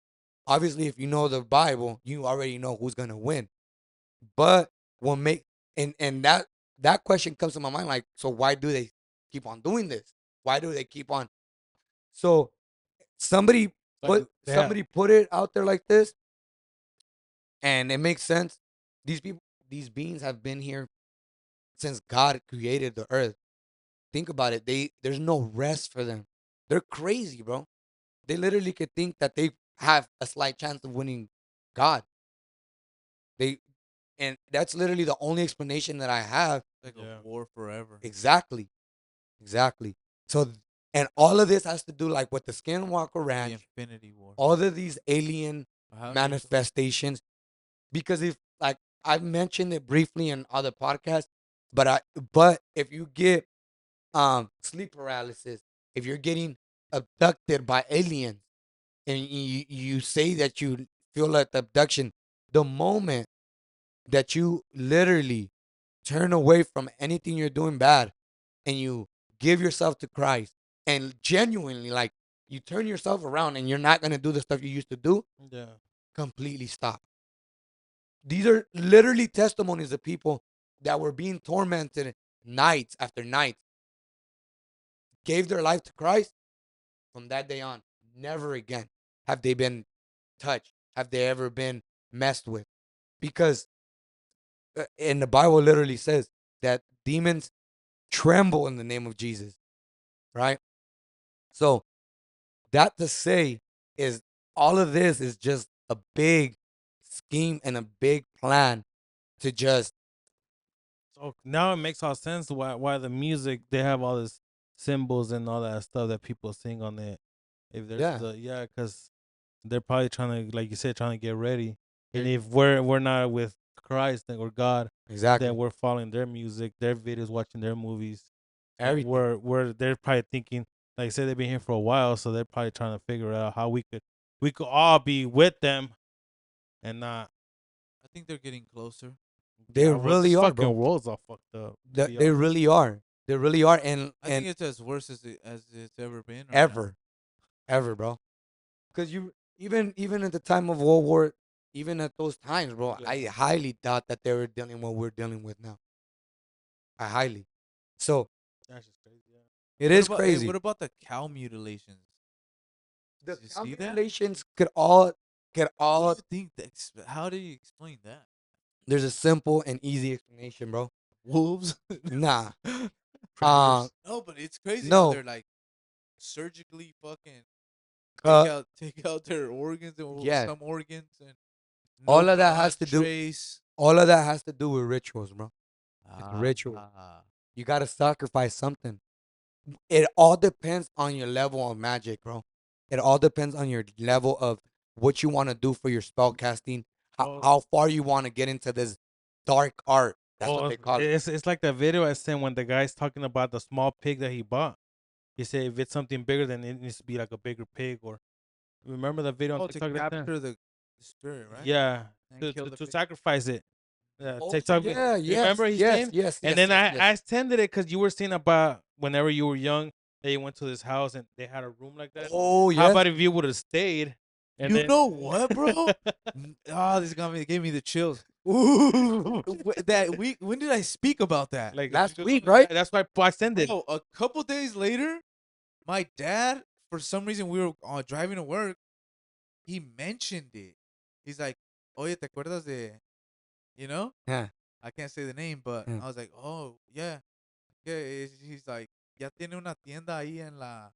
[SPEAKER 1] obviously, if you know the Bible, you already know who's gonna win. But what make and that question comes to my mind, like, so why do they keep on doing this? Why do they keep on? So somebody
[SPEAKER 2] Like they have.
[SPEAKER 1] somebody put it out there like this, and it makes sense. These beings have been here since God created the earth. Think about it. There's no rest for them. They're crazy, bro. They literally could think that they have a slight chance of winning God. They and that's literally the only explanation that I have.
[SPEAKER 3] Like
[SPEAKER 2] Yeah.
[SPEAKER 3] a war forever.
[SPEAKER 1] Exactly. Exactly. So and all of this has to do like with the Skinwalker
[SPEAKER 3] The
[SPEAKER 1] Ranch,
[SPEAKER 3] Infinity War.
[SPEAKER 1] all of these alien
[SPEAKER 3] How so?
[SPEAKER 1] manifestations. Because if like I've mentioned it briefly in other podcasts, but but if you get sleep paralysis, if you're getting abducted by aliens, and you say that you feel like the abduction, the moment that you literally turn away from anything you're doing bad and you give yourself to Christ and genuinely like you turn yourself around and you're not gonna do the stuff you used to do,
[SPEAKER 2] Yeah.
[SPEAKER 1] completely stop. These are literally testimonies of people that were being tormented nights after night, gave their life to Christ. From that day on, never again have they been touched, have they ever been messed with. Because in the Bible literally says that demons tremble in the name of Jesus, right? So that to say is all of this is just a big scheme and a big plan to just
[SPEAKER 2] So now it makes all sense why the music they have all this symbols and all that stuff that people sing on it. If there's
[SPEAKER 1] yeah,
[SPEAKER 2] because they're probably trying to, like you said, trying to get ready. And
[SPEAKER 1] there-
[SPEAKER 2] if we're not with Christ or God, then
[SPEAKER 1] exactly
[SPEAKER 2] we're following their music, their videos, watching their movies.
[SPEAKER 1] everything.
[SPEAKER 2] We're they're probably thinking, like I said, they've been here for a while, so they're probably trying to figure out how we could all be with them and not.
[SPEAKER 3] I think they're getting closer.
[SPEAKER 1] They
[SPEAKER 2] Yeah, well,
[SPEAKER 1] really
[SPEAKER 2] this
[SPEAKER 1] are,
[SPEAKER 2] fucking
[SPEAKER 1] bro.
[SPEAKER 2] world's all fucked up. To be
[SPEAKER 1] They
[SPEAKER 2] honest.
[SPEAKER 1] really are. They really are,
[SPEAKER 3] I
[SPEAKER 1] and
[SPEAKER 3] think it's as worse as it's ever been right now.
[SPEAKER 1] ever, ever, bro. Because you even at the time of World War, even at those times, bro,
[SPEAKER 3] Yeah.
[SPEAKER 1] I highly doubt that they were dealing what we're dealing with now. I highly. So
[SPEAKER 2] That's just crazy. Yeah.
[SPEAKER 1] it
[SPEAKER 3] What
[SPEAKER 1] is
[SPEAKER 3] about hey,
[SPEAKER 1] crazy.
[SPEAKER 3] what about the cow mutilations?
[SPEAKER 1] The
[SPEAKER 3] Did you see that?
[SPEAKER 1] calculations could all.
[SPEAKER 3] What do you think? How do you explain that?
[SPEAKER 1] There's a simple and easy explanation, bro.
[SPEAKER 3] Wolves?
[SPEAKER 1] Nah.
[SPEAKER 2] Predators.
[SPEAKER 3] No, but it's crazy how
[SPEAKER 1] No.
[SPEAKER 3] they're like surgically fucking
[SPEAKER 1] Uh,
[SPEAKER 3] take out their organs and
[SPEAKER 1] yeah.
[SPEAKER 3] some organs and no
[SPEAKER 1] All of that
[SPEAKER 3] blood
[SPEAKER 1] has to do.
[SPEAKER 3] trace.
[SPEAKER 1] All of that has to do with rituals, bro. It's
[SPEAKER 3] Ah,
[SPEAKER 1] ritual. You gotta sacrifice something. It all depends on your level of magic, bro. It all depends on your level of what you want to do for your spell casting,
[SPEAKER 2] Oh,
[SPEAKER 1] how far you want to get into this dark art. That's what
[SPEAKER 2] oh,
[SPEAKER 1] they call it.
[SPEAKER 2] it's like that video I sent when the guy's talking about the small pig that he bought. He said if it's something bigger, then it needs to be like a bigger pig. Or remember the video on
[SPEAKER 3] oh, to
[SPEAKER 2] TikTok like that?
[SPEAKER 3] capture the spirit, right?
[SPEAKER 2] Yeah,
[SPEAKER 3] And
[SPEAKER 2] to
[SPEAKER 3] kill
[SPEAKER 2] to,
[SPEAKER 3] the
[SPEAKER 2] to
[SPEAKER 3] pig.
[SPEAKER 2] sacrifice it.
[SPEAKER 1] Oh
[SPEAKER 2] TikTok.
[SPEAKER 1] yeah,
[SPEAKER 2] Remember
[SPEAKER 1] yes,
[SPEAKER 2] he's
[SPEAKER 1] yes,
[SPEAKER 2] saying?
[SPEAKER 1] yes,
[SPEAKER 2] And
[SPEAKER 1] yes,
[SPEAKER 2] then
[SPEAKER 1] yes,
[SPEAKER 2] I
[SPEAKER 1] yes.
[SPEAKER 2] extended it because you were saying about whenever you were young that you went to this house and they had a room like that.
[SPEAKER 1] Oh
[SPEAKER 2] How
[SPEAKER 1] yes.
[SPEAKER 2] about if you would have stayed? And
[SPEAKER 3] You
[SPEAKER 2] then
[SPEAKER 3] know what, bro? This gave me the chills.
[SPEAKER 1] Ooh.
[SPEAKER 3] That week, when did I speak about that?
[SPEAKER 2] like
[SPEAKER 1] Last
[SPEAKER 2] you
[SPEAKER 1] week,
[SPEAKER 2] go-
[SPEAKER 1] right?
[SPEAKER 2] that's why I extended.
[SPEAKER 3] Bro, a couple days later, my dad, for some reason, we were driving to work. He mentioned it. He's like, "Oye, ¿te acuerdas de?" You know,
[SPEAKER 1] Yeah.
[SPEAKER 3] I can't say the name, but
[SPEAKER 1] Yeah.
[SPEAKER 3] I was like, "Oh, yeah." Yeah, he's like, "Ya tiene una tienda ahí en la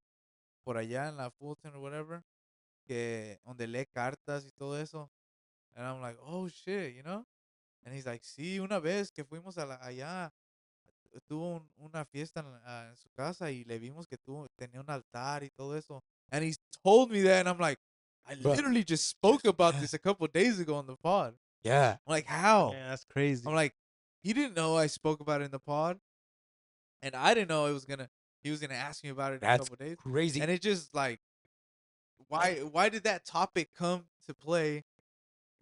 [SPEAKER 3] por allá en la Fulton or whatever, que donde lee cartas y todo eso." And I'm like, "Oh shit," you know? And he's like, "Sí, una vez que fuimos allá, tuvo una fiesta en su casa y le vimos que tenía un altar y todo eso." And he told me that, and I'm like, I
[SPEAKER 1] Bro.
[SPEAKER 3] literally just spoke about this a couple days ago on the pod.
[SPEAKER 1] Yeah.
[SPEAKER 3] I'm like, how?
[SPEAKER 2] Man, that's crazy.
[SPEAKER 3] I'm like, he didn't know I spoke about it in the pod, and I didn't know he was gonna ask me about it in a
[SPEAKER 1] That's
[SPEAKER 3] couple days.
[SPEAKER 1] crazy.
[SPEAKER 3] And it just like, why did that topic come to play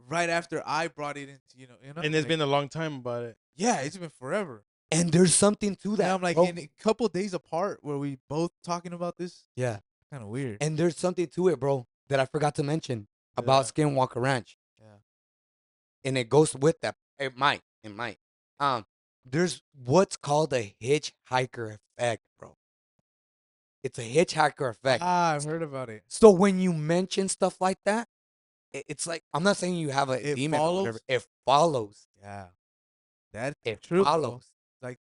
[SPEAKER 3] right after I brought it into
[SPEAKER 2] And it's
[SPEAKER 3] like,
[SPEAKER 2] been a long time about it.
[SPEAKER 3] yeah, it's been forever.
[SPEAKER 1] And there's something to
[SPEAKER 3] And
[SPEAKER 1] that,
[SPEAKER 3] I'm like,
[SPEAKER 1] bro.
[SPEAKER 3] in a couple days apart, were we both talking about this?
[SPEAKER 1] Yeah.
[SPEAKER 3] Kind of weird.
[SPEAKER 1] And there's something to it, bro, that I forgot to mention about
[SPEAKER 3] Yeah.
[SPEAKER 1] Skinwalker Ranch.
[SPEAKER 3] Yeah.
[SPEAKER 1] And it goes with that. It might. There's what's called a hitchhiker effect, bro. It's a hitchhiker effect.
[SPEAKER 3] I've heard about it.
[SPEAKER 1] So when you mention stuff like that, it's like I'm not saying you have a
[SPEAKER 3] It
[SPEAKER 1] demon or whatever.
[SPEAKER 3] follows?
[SPEAKER 1] It follows.
[SPEAKER 3] Yeah, that's
[SPEAKER 1] It
[SPEAKER 3] true, bro.
[SPEAKER 1] follows.
[SPEAKER 3] Like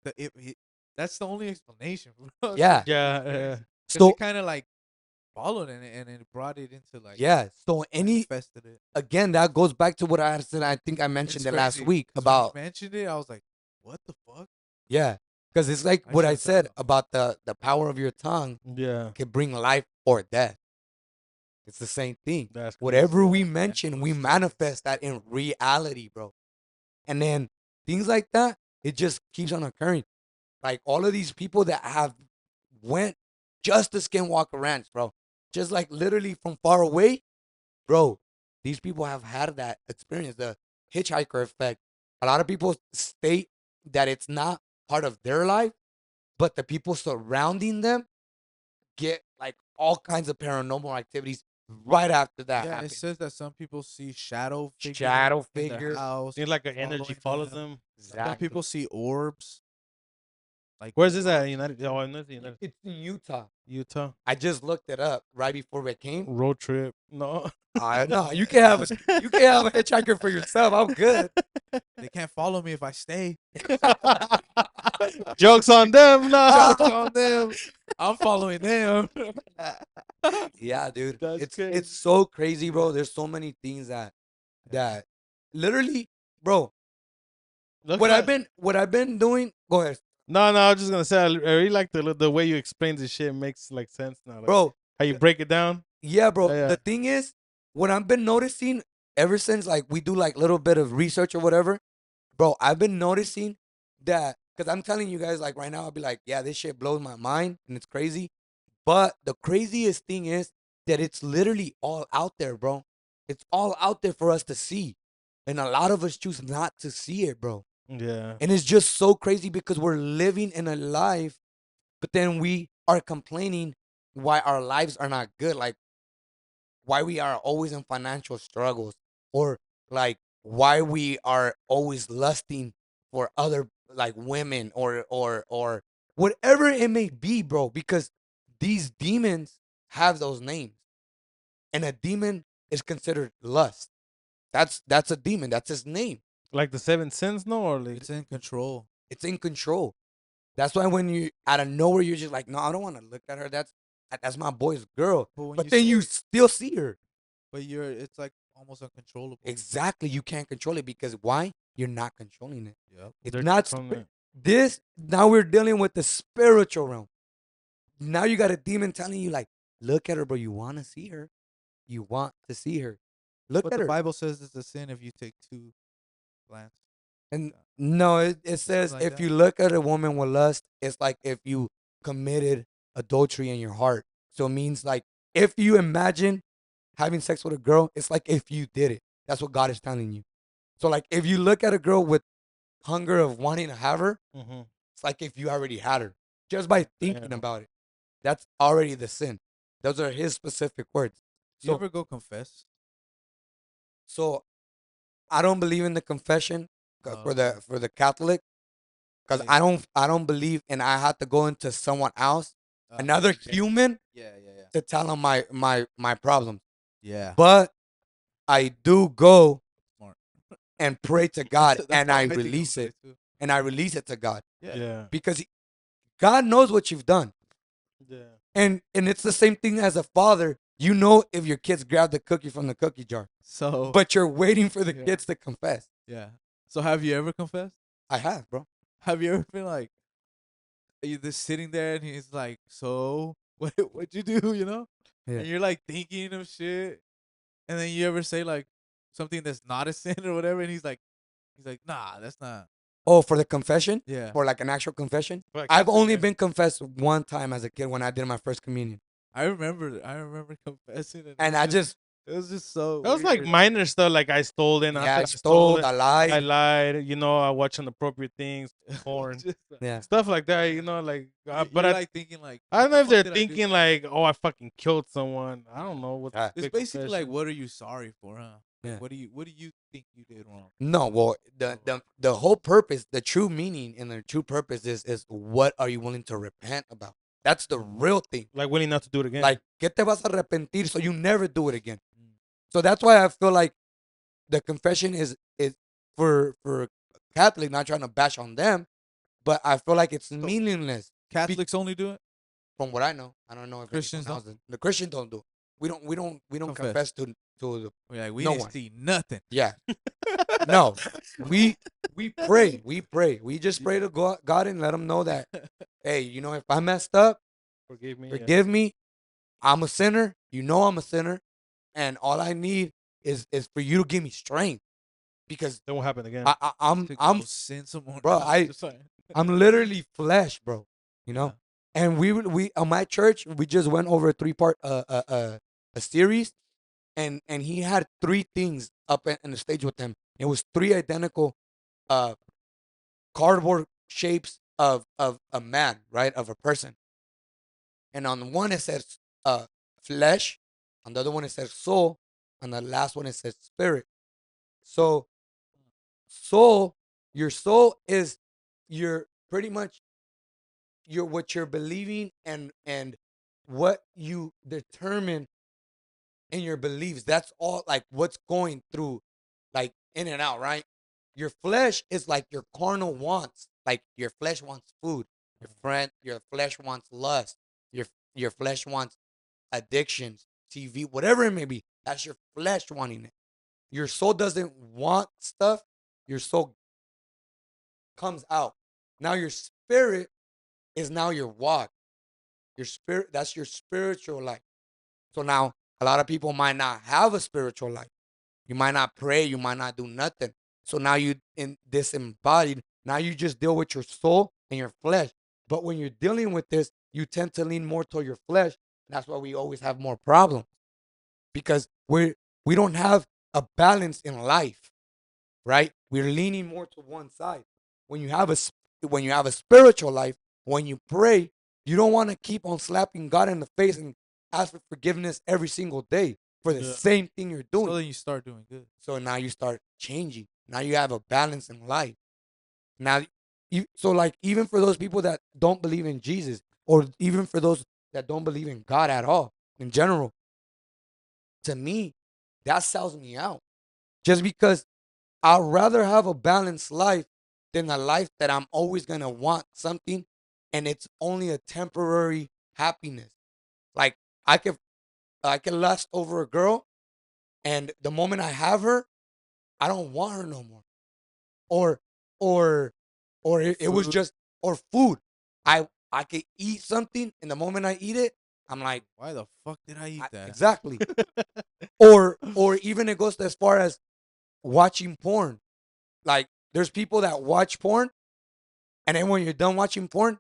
[SPEAKER 3] that's the only explanation, bro. It's
[SPEAKER 1] Yeah.
[SPEAKER 3] like,
[SPEAKER 2] Yeah,
[SPEAKER 3] because
[SPEAKER 1] So
[SPEAKER 3] it kind of like followed and it brought it into like
[SPEAKER 1] yeah. So
[SPEAKER 3] manifested it.
[SPEAKER 1] again, that goes back to what I said. I think I mentioned
[SPEAKER 3] It's
[SPEAKER 1] it last
[SPEAKER 3] crazy.
[SPEAKER 1] week
[SPEAKER 3] 'Cause when you
[SPEAKER 1] about
[SPEAKER 3] mentioned it, I was like, what the fuck?
[SPEAKER 1] yeah. Because it's like
[SPEAKER 3] I
[SPEAKER 1] what I
[SPEAKER 3] shut down.
[SPEAKER 1] said about the power of your tongue
[SPEAKER 2] yeah.
[SPEAKER 1] can bring life or death. It's the same thing.
[SPEAKER 2] That's
[SPEAKER 1] Whatever
[SPEAKER 2] crazy.
[SPEAKER 1] we
[SPEAKER 3] Yeah,
[SPEAKER 1] mention, we
[SPEAKER 3] it's true.
[SPEAKER 1] manifest that in reality, bro. And then things like that, it just keeps on occurring. Like all of these people that have went just to Skinwalker Ranch, bro. Just like literally from far away, bro. These people have had that experience, the hitchhiker effect. A lot of people state that it's not part of their life, but the people surrounding them get like all kinds of paranormal activities right after that
[SPEAKER 3] Yeah, it
[SPEAKER 1] happens.
[SPEAKER 3] says that some people see shadow figures
[SPEAKER 1] Shadow
[SPEAKER 3] in their
[SPEAKER 1] figure.
[SPEAKER 3] house.
[SPEAKER 2] Seems like an energy
[SPEAKER 3] following
[SPEAKER 2] follows
[SPEAKER 3] them.
[SPEAKER 2] them.
[SPEAKER 3] Some
[SPEAKER 1] Exactly.
[SPEAKER 3] people see orbs. Like
[SPEAKER 2] Where's this at?
[SPEAKER 3] orbs.
[SPEAKER 2] United. Oh, I know it's United.
[SPEAKER 1] It's in Utah.
[SPEAKER 2] Utah.
[SPEAKER 1] I just looked it up right before we came.
[SPEAKER 2] Road trip. No.
[SPEAKER 1] No, you can have you can have a hitchhiker for yourself. I'm good.
[SPEAKER 3] They can't follow me if I stay.
[SPEAKER 2] Jokes on them. No.
[SPEAKER 3] Jokes on them. I'm following them.
[SPEAKER 1] Yeah, dude.
[SPEAKER 2] That's
[SPEAKER 1] It's
[SPEAKER 2] crazy.
[SPEAKER 1] so crazy, bro. There's so many things that literally, bro.
[SPEAKER 2] Look
[SPEAKER 1] What
[SPEAKER 2] at-
[SPEAKER 1] I've been doing. Go ahead,
[SPEAKER 2] No, I was just gonna say I really like the way you explain this shit. Makes like sense now. Like,
[SPEAKER 1] bro.
[SPEAKER 2] how you break it down.
[SPEAKER 1] Yeah, bro.
[SPEAKER 2] Yeah.
[SPEAKER 1] The thing is, what I've been noticing ever since like we do like little bit of research or whatever, bro. I've been noticing that because I'm telling you guys like right now, I'll be like, yeah, this shit blows my mind and it's crazy. But the craziest thing is that it's literally all out there, bro. It's all out there for us to see, and a lot of us choose not to see it, bro.
[SPEAKER 2] Yeah.
[SPEAKER 1] And it's just so crazy because we're living in a life, but then we are complaining why our lives are not good. Like why we are always in financial struggles or like why we are always lusting for other like women or whatever it may be, bro, because these demons have those names. And a demon is considered lust. That's a demon. That's his name.
[SPEAKER 2] Like the seven sins, no, or like
[SPEAKER 3] It's in control.
[SPEAKER 1] It's in control. That's why when you out of nowhere you're just like, no, I don't want to look at her. That's my boy's girl.
[SPEAKER 3] But when
[SPEAKER 1] But
[SPEAKER 3] you
[SPEAKER 1] then
[SPEAKER 3] see
[SPEAKER 1] you
[SPEAKER 3] it-
[SPEAKER 1] still see her.
[SPEAKER 3] But it's like almost uncontrollable.
[SPEAKER 1] Exactly. You can't control it because why? You're not controlling it.
[SPEAKER 3] Yep.
[SPEAKER 1] It's
[SPEAKER 2] they're
[SPEAKER 1] not
[SPEAKER 2] controlling it.
[SPEAKER 1] this. Now we're dealing with the spiritual realm. Now you got a demon telling you like, look at her, bro. You want to see her. You want to see her. Look
[SPEAKER 3] But
[SPEAKER 1] at
[SPEAKER 3] the
[SPEAKER 1] her.
[SPEAKER 3] Bible says it's a sin if you take two glances.
[SPEAKER 1] And no, it says
[SPEAKER 3] like
[SPEAKER 1] if
[SPEAKER 3] that.
[SPEAKER 1] you look at a woman with lust, it's like if you committed adultery in your heart. So it means like if you imagine having sex with a girl, it's like if you did it. That's what God is telling you. So like if you look at a girl with hunger of wanting to have her,
[SPEAKER 2] Mm-hmm.
[SPEAKER 1] it's like if you already had her just by thinking
[SPEAKER 2] Damn.
[SPEAKER 1] about it. That's already the sin. Those are his specific words.
[SPEAKER 3] Do you
[SPEAKER 1] So
[SPEAKER 3] ever go confess?
[SPEAKER 1] so I don't believe in the confession
[SPEAKER 3] Oh, okay.
[SPEAKER 1] for the Catholic because
[SPEAKER 3] Yeah.
[SPEAKER 1] I don't believe and I have to go into someone else,
[SPEAKER 3] Oh,
[SPEAKER 1] another
[SPEAKER 3] okay.
[SPEAKER 1] human,
[SPEAKER 3] Yeah.
[SPEAKER 1] to tell them my problems.
[SPEAKER 3] Yeah.
[SPEAKER 1] But I do go
[SPEAKER 3] Smart.
[SPEAKER 1] and pray to God
[SPEAKER 3] That's
[SPEAKER 1] and
[SPEAKER 3] how
[SPEAKER 1] I
[SPEAKER 3] think
[SPEAKER 1] release
[SPEAKER 3] about
[SPEAKER 1] it
[SPEAKER 3] too.
[SPEAKER 1] and I release it to God
[SPEAKER 3] Yeah.
[SPEAKER 2] Yeah.
[SPEAKER 1] because God knows what you've done.
[SPEAKER 2] Yeah.
[SPEAKER 1] And it's the same thing as a father. You know if your kids grab the cookie from the cookie jar,
[SPEAKER 3] So.
[SPEAKER 1] but you're waiting for the
[SPEAKER 3] Yeah.
[SPEAKER 1] kids to confess.
[SPEAKER 3] Yeah. So have you ever confessed?
[SPEAKER 1] I have, bro.
[SPEAKER 3] Have you ever been like, you just sitting there and he's like, so what'd you do? You know?
[SPEAKER 1] Yeah.
[SPEAKER 3] And you're like thinking of shit, and then you ever say like something that's not a sin or whatever, and he's like, nah, that's not.
[SPEAKER 1] Oh, for the confession?
[SPEAKER 3] Yeah.
[SPEAKER 1] For like an actual confession?
[SPEAKER 2] But
[SPEAKER 1] I've
[SPEAKER 2] Catholic,
[SPEAKER 1] only
[SPEAKER 2] yeah.
[SPEAKER 1] been confessed one time as a kid when I did my first communion.
[SPEAKER 3] I remember confessing,
[SPEAKER 1] And I just,
[SPEAKER 3] it was just so.
[SPEAKER 2] That was like
[SPEAKER 3] weird.
[SPEAKER 2] minor stuff. Like I stole it.
[SPEAKER 1] yeah, I
[SPEAKER 2] I
[SPEAKER 1] stole,
[SPEAKER 2] it.
[SPEAKER 1] I
[SPEAKER 2] I
[SPEAKER 1] lied.
[SPEAKER 2] lied. You know, I watch inappropriate things, porn,
[SPEAKER 3] Just,
[SPEAKER 1] Yeah.
[SPEAKER 2] stuff like that. You know, like. But
[SPEAKER 3] you're
[SPEAKER 2] I,
[SPEAKER 3] like thinking like,
[SPEAKER 2] I don't
[SPEAKER 3] what
[SPEAKER 2] know if
[SPEAKER 3] the
[SPEAKER 2] they're
[SPEAKER 3] fuck did I do?
[SPEAKER 2] thinking like, oh, I fucking killed someone. I don't know what.
[SPEAKER 1] Yeah.
[SPEAKER 3] It's
[SPEAKER 2] big
[SPEAKER 3] basically like,
[SPEAKER 2] confession.
[SPEAKER 3] what are you sorry for, huh? Like,
[SPEAKER 1] Yeah.
[SPEAKER 3] what do you think you did wrong?
[SPEAKER 1] No, well, the whole purpose, the true meaning and the true purpose is what are you willing to repent about? That's the real thing.
[SPEAKER 2] Like willing not to do it again.
[SPEAKER 1] Like, ¿qué te vas a arrepentir so you never do it again?
[SPEAKER 3] Mm.
[SPEAKER 1] So that's why I feel like the confession is for Catholic, not trying to bash on them, but I feel like it's meaningless
[SPEAKER 3] Catholics only do it.
[SPEAKER 1] from what I know. I don't know if
[SPEAKER 3] Christians
[SPEAKER 1] anyone else does. The Christians don't do. It. We don't confess to the
[SPEAKER 3] We're like, we
[SPEAKER 1] No
[SPEAKER 3] didn't
[SPEAKER 1] one.
[SPEAKER 3] see nothing.
[SPEAKER 1] yeah. No, we pray. We pray. We just pray to God and let Him know that, hey, you know, if I messed up,
[SPEAKER 2] forgive me.
[SPEAKER 1] forgive me. I'm a sinner. You know I'm a sinner. and all I need is for you to give me strength because
[SPEAKER 2] That won't happen again.
[SPEAKER 3] To
[SPEAKER 1] I'm
[SPEAKER 3] go sin some more.
[SPEAKER 1] bro.
[SPEAKER 3] No, I'm just saying.
[SPEAKER 1] I'm literally flesh, bro. You know.
[SPEAKER 3] Yeah.
[SPEAKER 1] And we on my church we just went over a 3-part a series, and he had 3 things up in the stage with him. It was 3 identical uh cardboard shapes of a man, right, of a person. And on one it says flesh, on the other one it says soul, and the last one it says spirit. So soul, your soul is your pretty much your what you're believing and what you determine in your beliefs. That's all like what's going through like in and out, right? Your flesh is like your carnal wants. Like your flesh wants food. Your flesh wants lust. Your flesh wants addictions, TV, whatever it may be. That's your flesh wanting it. Your soul doesn't want stuff. Your soul comes out. Now your spirit is now your walk. Your spirit, that's your spiritual life. So now a lot of people might not have a spiritual life. You might not pray, you might not do nothing. So now you in disembodied. Now you just deal with your soul and your flesh. But when you're dealing with this, you tend to lean more toward your flesh. That's why we always have more problems because we don't have a balance in life, right? We're leaning more to one side. When you have a when you have a spiritual life, when you pray, you don't want to keep on slapping God in the face and ask for forgiveness every single day for the
[SPEAKER 2] Yeah.
[SPEAKER 1] same thing you're
[SPEAKER 3] So
[SPEAKER 1] doing.
[SPEAKER 3] then you start doing good.
[SPEAKER 1] So now you start changing. Now you have a balance in life. Now, so like even for those people that don't believe in Jesus, or even for those that don't believe in God at all in general, to me, that sells me out. Just because I'd rather have a balanced life than a life that I'm always gonna want something and it's only a temporary happiness. Like I could I could lust over a girl and the moment I have her, I don't want her no more. Or or it was
[SPEAKER 3] Food.
[SPEAKER 1] just or food. I could eat something and the moment I eat it, I'm like,
[SPEAKER 3] Why the fuck did I eat that?
[SPEAKER 1] exactly. Or even it goes as far as watching porn. Like there's people that watch porn and then when you're done watching porn,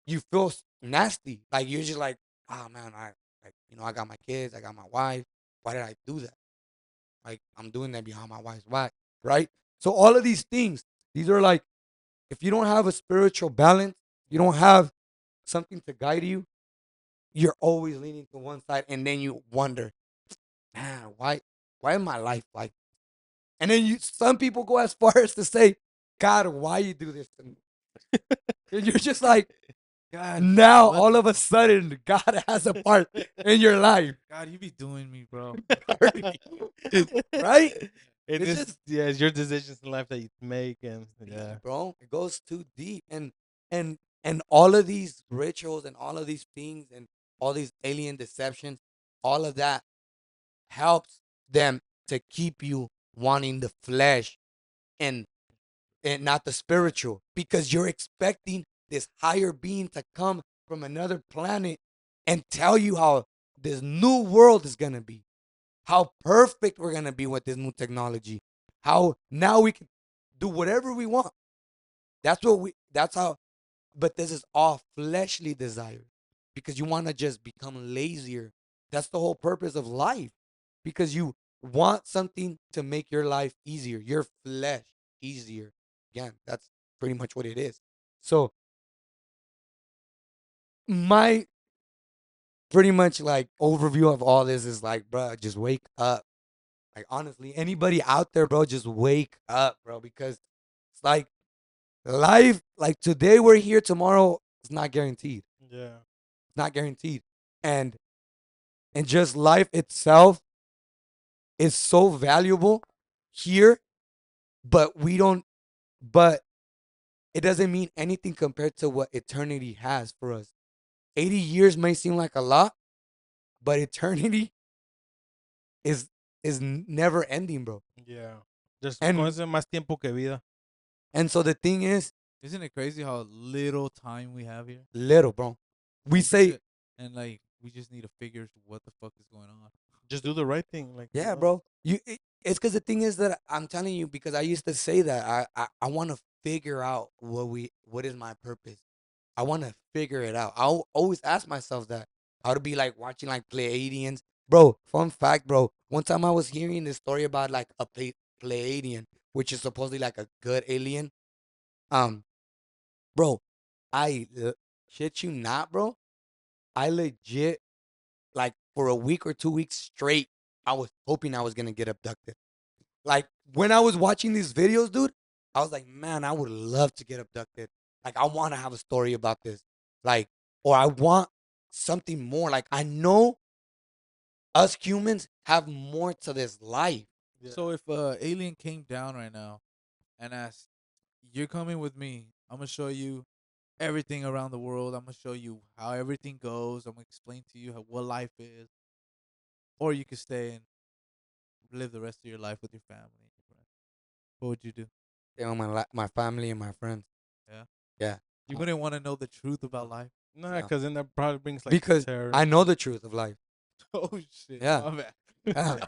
[SPEAKER 1] you feel nasty. Like you're just like, oh man, I like I got my kids, I got my wife. Why did I do that? Like I'm doing that behind my wife's back, right? So all of these things, these are like if you don't have a spiritual balance, you don't have something to guide you, you're always leaning to one side, and then you wonder, man, why is my life like? And then some people go as far as to say, God, why you do this to me? And you're just like,
[SPEAKER 3] God,
[SPEAKER 1] now
[SPEAKER 3] what
[SPEAKER 1] all
[SPEAKER 3] the
[SPEAKER 1] of a
[SPEAKER 3] fuck?
[SPEAKER 1] sudden, God has a part in your life,
[SPEAKER 3] God, you be doing me, bro.
[SPEAKER 1] right?
[SPEAKER 2] And
[SPEAKER 1] It's
[SPEAKER 2] this,
[SPEAKER 1] just
[SPEAKER 2] yeah, it's your decisions in life that you make, and yeah,
[SPEAKER 1] deep, bro. It goes too deep, and and all of these rituals and all of these things and all these alien deceptions, all of that helps them to keep you wanting the flesh and not the spiritual because you're expecting this higher being to come from another planet and tell you how this new world is gonna be, how perfect we're gonna be with this new technology, how now we can do whatever we want. That's how, but this is all fleshly desire because you want to just become lazier. That's the whole purpose of life because you want something to make your life easier, your flesh easier. Again, that's pretty much what it is. So, my pretty much like overview of all this is like, bro, just wake up. Like, honestly, anybody out there, bro, just wake up, bro, because it's like life, like today we're here, tomorrow it's not guaranteed.
[SPEAKER 2] yeah,
[SPEAKER 1] It's not guaranteed. And just life itself is so valuable here, but we don't but it doesn't mean anything compared to what eternity has for us. 80 years may seem like a lot, but eternity is never ending, bro.
[SPEAKER 2] yeah. Just
[SPEAKER 1] And
[SPEAKER 2] conoce más tiempo que vida.
[SPEAKER 1] so the thing is,
[SPEAKER 3] Isn't it crazy how little time we have here?
[SPEAKER 1] little, bro. We
[SPEAKER 3] And
[SPEAKER 1] say
[SPEAKER 3] and like we just need to figure what the fuck is going on.
[SPEAKER 2] Just do the right thing. Like,
[SPEAKER 1] Yeah, bro. It's because the thing is that I'm telling you, because I used to say that I want to figure out what is my purpose. I want to figure it out. Always ask myself that. I would be like watching like Pleiadians. Bro, fun fact, bro. One time I was hearing this story about like a Pleiadian, which is supposedly like a good alien. Um, bro, shit you not, bro. I legit like for a week or 2 weeks straight, I was hoping I was gonna get abducted. Like when I was watching these videos, dude, I was like, man, I would love to get abducted. Like I want to have a story about this. Like, or I want something more. Like I know us humans have more to this life.
[SPEAKER 2] yeah.
[SPEAKER 3] So if alien came down right now and asked, "You're coming with me. I'm gonna show you everything around the world. I'm gonna show you how everything goes. I'm gonna explain to you what life is, or you could stay and live the rest of your life with your family and your friends." What would you do?
[SPEAKER 1] You know, my family and my friends.
[SPEAKER 3] Yeah,
[SPEAKER 1] Yeah.
[SPEAKER 3] you wouldn't want to know the truth about life.
[SPEAKER 2] Nah,
[SPEAKER 1] No.
[SPEAKER 2] because then that probably brings like
[SPEAKER 1] Because
[SPEAKER 2] terror.
[SPEAKER 1] I know the truth of life.
[SPEAKER 3] Oh shit!
[SPEAKER 1] Yeah.
[SPEAKER 3] My bad.
[SPEAKER 1] Yeah.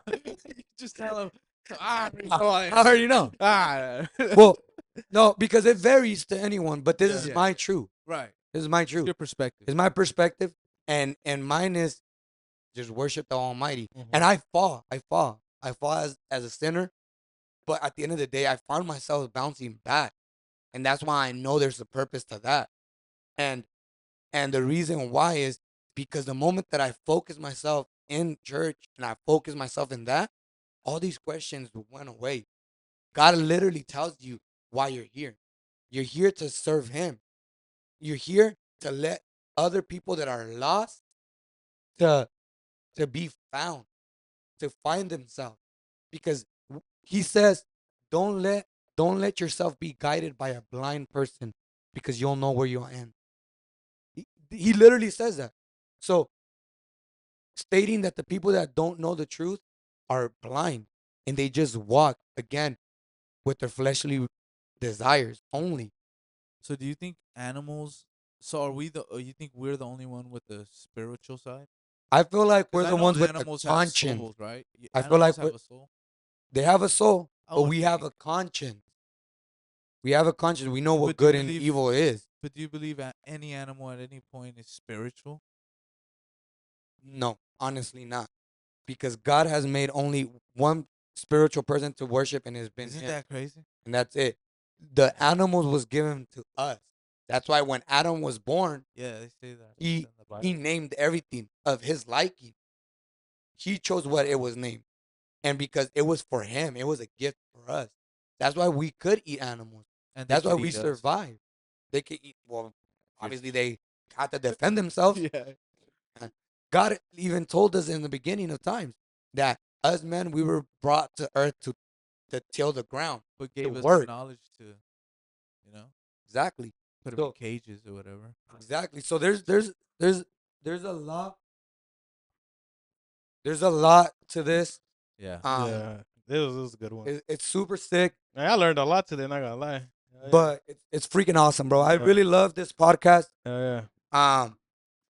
[SPEAKER 3] You just tell him. I
[SPEAKER 1] I already know.
[SPEAKER 3] Ah.
[SPEAKER 1] Well, no, because it varies to anyone, but this
[SPEAKER 2] Yeah.
[SPEAKER 1] is
[SPEAKER 3] Yeah.
[SPEAKER 1] my truth.
[SPEAKER 3] Right.
[SPEAKER 1] This is my
[SPEAKER 3] It's
[SPEAKER 1] truth.
[SPEAKER 3] your perspective.
[SPEAKER 1] It's my perspective, and mine is just worship the Almighty.
[SPEAKER 2] Mhm.
[SPEAKER 1] And I fall as a sinner. But at the end of the day, I found myself bouncing back, and that's why I know there's a purpose to that. And and the reason why is because the moment that I focus myself in church and I focus myself in that, all these questions went away. God literally tells you why you're here. You're here to serve Him. You're here to let other people that are lost to to be found, to find themselves. Because He says, don't let don't let yourself be guided by a blind person because you'll know where you'll end. He literally says that. So stating that the people that don't know the truth are blind and they just walk again with their fleshly desires only.
[SPEAKER 3] So do you think animals? So are we the? You think we're the only one with the spiritual side?
[SPEAKER 1] I feel like we're
[SPEAKER 3] Because I
[SPEAKER 1] the
[SPEAKER 3] know
[SPEAKER 1] ones with the
[SPEAKER 3] animals have
[SPEAKER 1] conscience.
[SPEAKER 3] souls, right?
[SPEAKER 1] I feel like
[SPEAKER 3] Animals have a soul.
[SPEAKER 1] they have a soul,
[SPEAKER 3] I
[SPEAKER 1] but
[SPEAKER 3] would
[SPEAKER 1] we have
[SPEAKER 3] think.
[SPEAKER 1] a conscience. We have a conscience. We know what
[SPEAKER 3] But do you
[SPEAKER 1] good and
[SPEAKER 3] believe?
[SPEAKER 1] evil is.
[SPEAKER 3] But do you believe any animal at any point is spiritual?
[SPEAKER 1] No, honestly not. Because God has made only one spiritual person to worship and it's been
[SPEAKER 3] Isn't
[SPEAKER 1] him.
[SPEAKER 3] that crazy?
[SPEAKER 1] And that's it. The animals was given to us. That's why when Adam was born,
[SPEAKER 3] Yeah, they say that
[SPEAKER 1] he
[SPEAKER 3] in the Bible.
[SPEAKER 1] he named everything of his liking. He chose what it was named. And because it was for him, it was a gift for us. That's why we could eat animals.
[SPEAKER 3] And they
[SPEAKER 1] That's why
[SPEAKER 3] could
[SPEAKER 1] we
[SPEAKER 3] eat us.
[SPEAKER 1] survive. They could eat, well, obviously they had to defend themselves.
[SPEAKER 3] Yeah.
[SPEAKER 1] God even told us in the beginning of times that us men, we were brought to earth to till the ground,
[SPEAKER 3] But
[SPEAKER 1] to
[SPEAKER 3] gave us the
[SPEAKER 1] work.
[SPEAKER 3] knowledge to,
[SPEAKER 1] Exactly.
[SPEAKER 3] put them in
[SPEAKER 1] So
[SPEAKER 3] cages or whatever.
[SPEAKER 1] exactly. So there's a lot to this.
[SPEAKER 3] Yeah.
[SPEAKER 2] Yeah, this was a good one.
[SPEAKER 1] It's super sick,
[SPEAKER 2] Man, I learned a lot today. Not gonna lie.
[SPEAKER 1] but it's freaking awesome, bro. I
[SPEAKER 2] Yeah.
[SPEAKER 1] really love this podcast.
[SPEAKER 2] Yeah.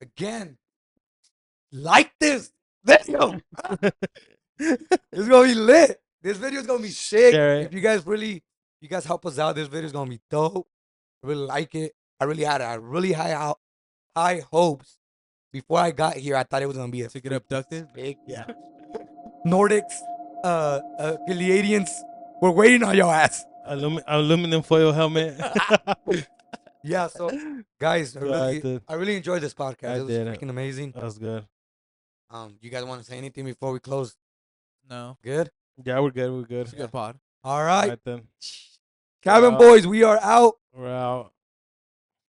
[SPEAKER 1] Again, like this video.
[SPEAKER 2] Yeah.
[SPEAKER 1] It's gonna be lit. This video is gonna be sick.
[SPEAKER 2] Share it.
[SPEAKER 1] If you guys help us out, this video is gonna be dope. I really like it. I really had a really high hopes before I got here. I thought it was gonna be a
[SPEAKER 3] To get abducted?
[SPEAKER 1] big, yeah. Nordics, Pleiadians, we're waiting on your ass.
[SPEAKER 2] Aluminum foil helmet.
[SPEAKER 1] Yeah, so guys,
[SPEAKER 2] I did.
[SPEAKER 1] I really enjoyed this podcast.
[SPEAKER 2] I
[SPEAKER 1] It was
[SPEAKER 2] did.
[SPEAKER 1] freaking amazing.
[SPEAKER 2] That was good.
[SPEAKER 1] You guys want to say anything before we close?
[SPEAKER 3] No.
[SPEAKER 1] Good.
[SPEAKER 2] Yeah, we're good. We're good.
[SPEAKER 3] It's a good pod.
[SPEAKER 1] All
[SPEAKER 2] All
[SPEAKER 1] right,
[SPEAKER 2] right then.
[SPEAKER 1] Cabin
[SPEAKER 2] Out.
[SPEAKER 1] boys, we are out.
[SPEAKER 2] We're out.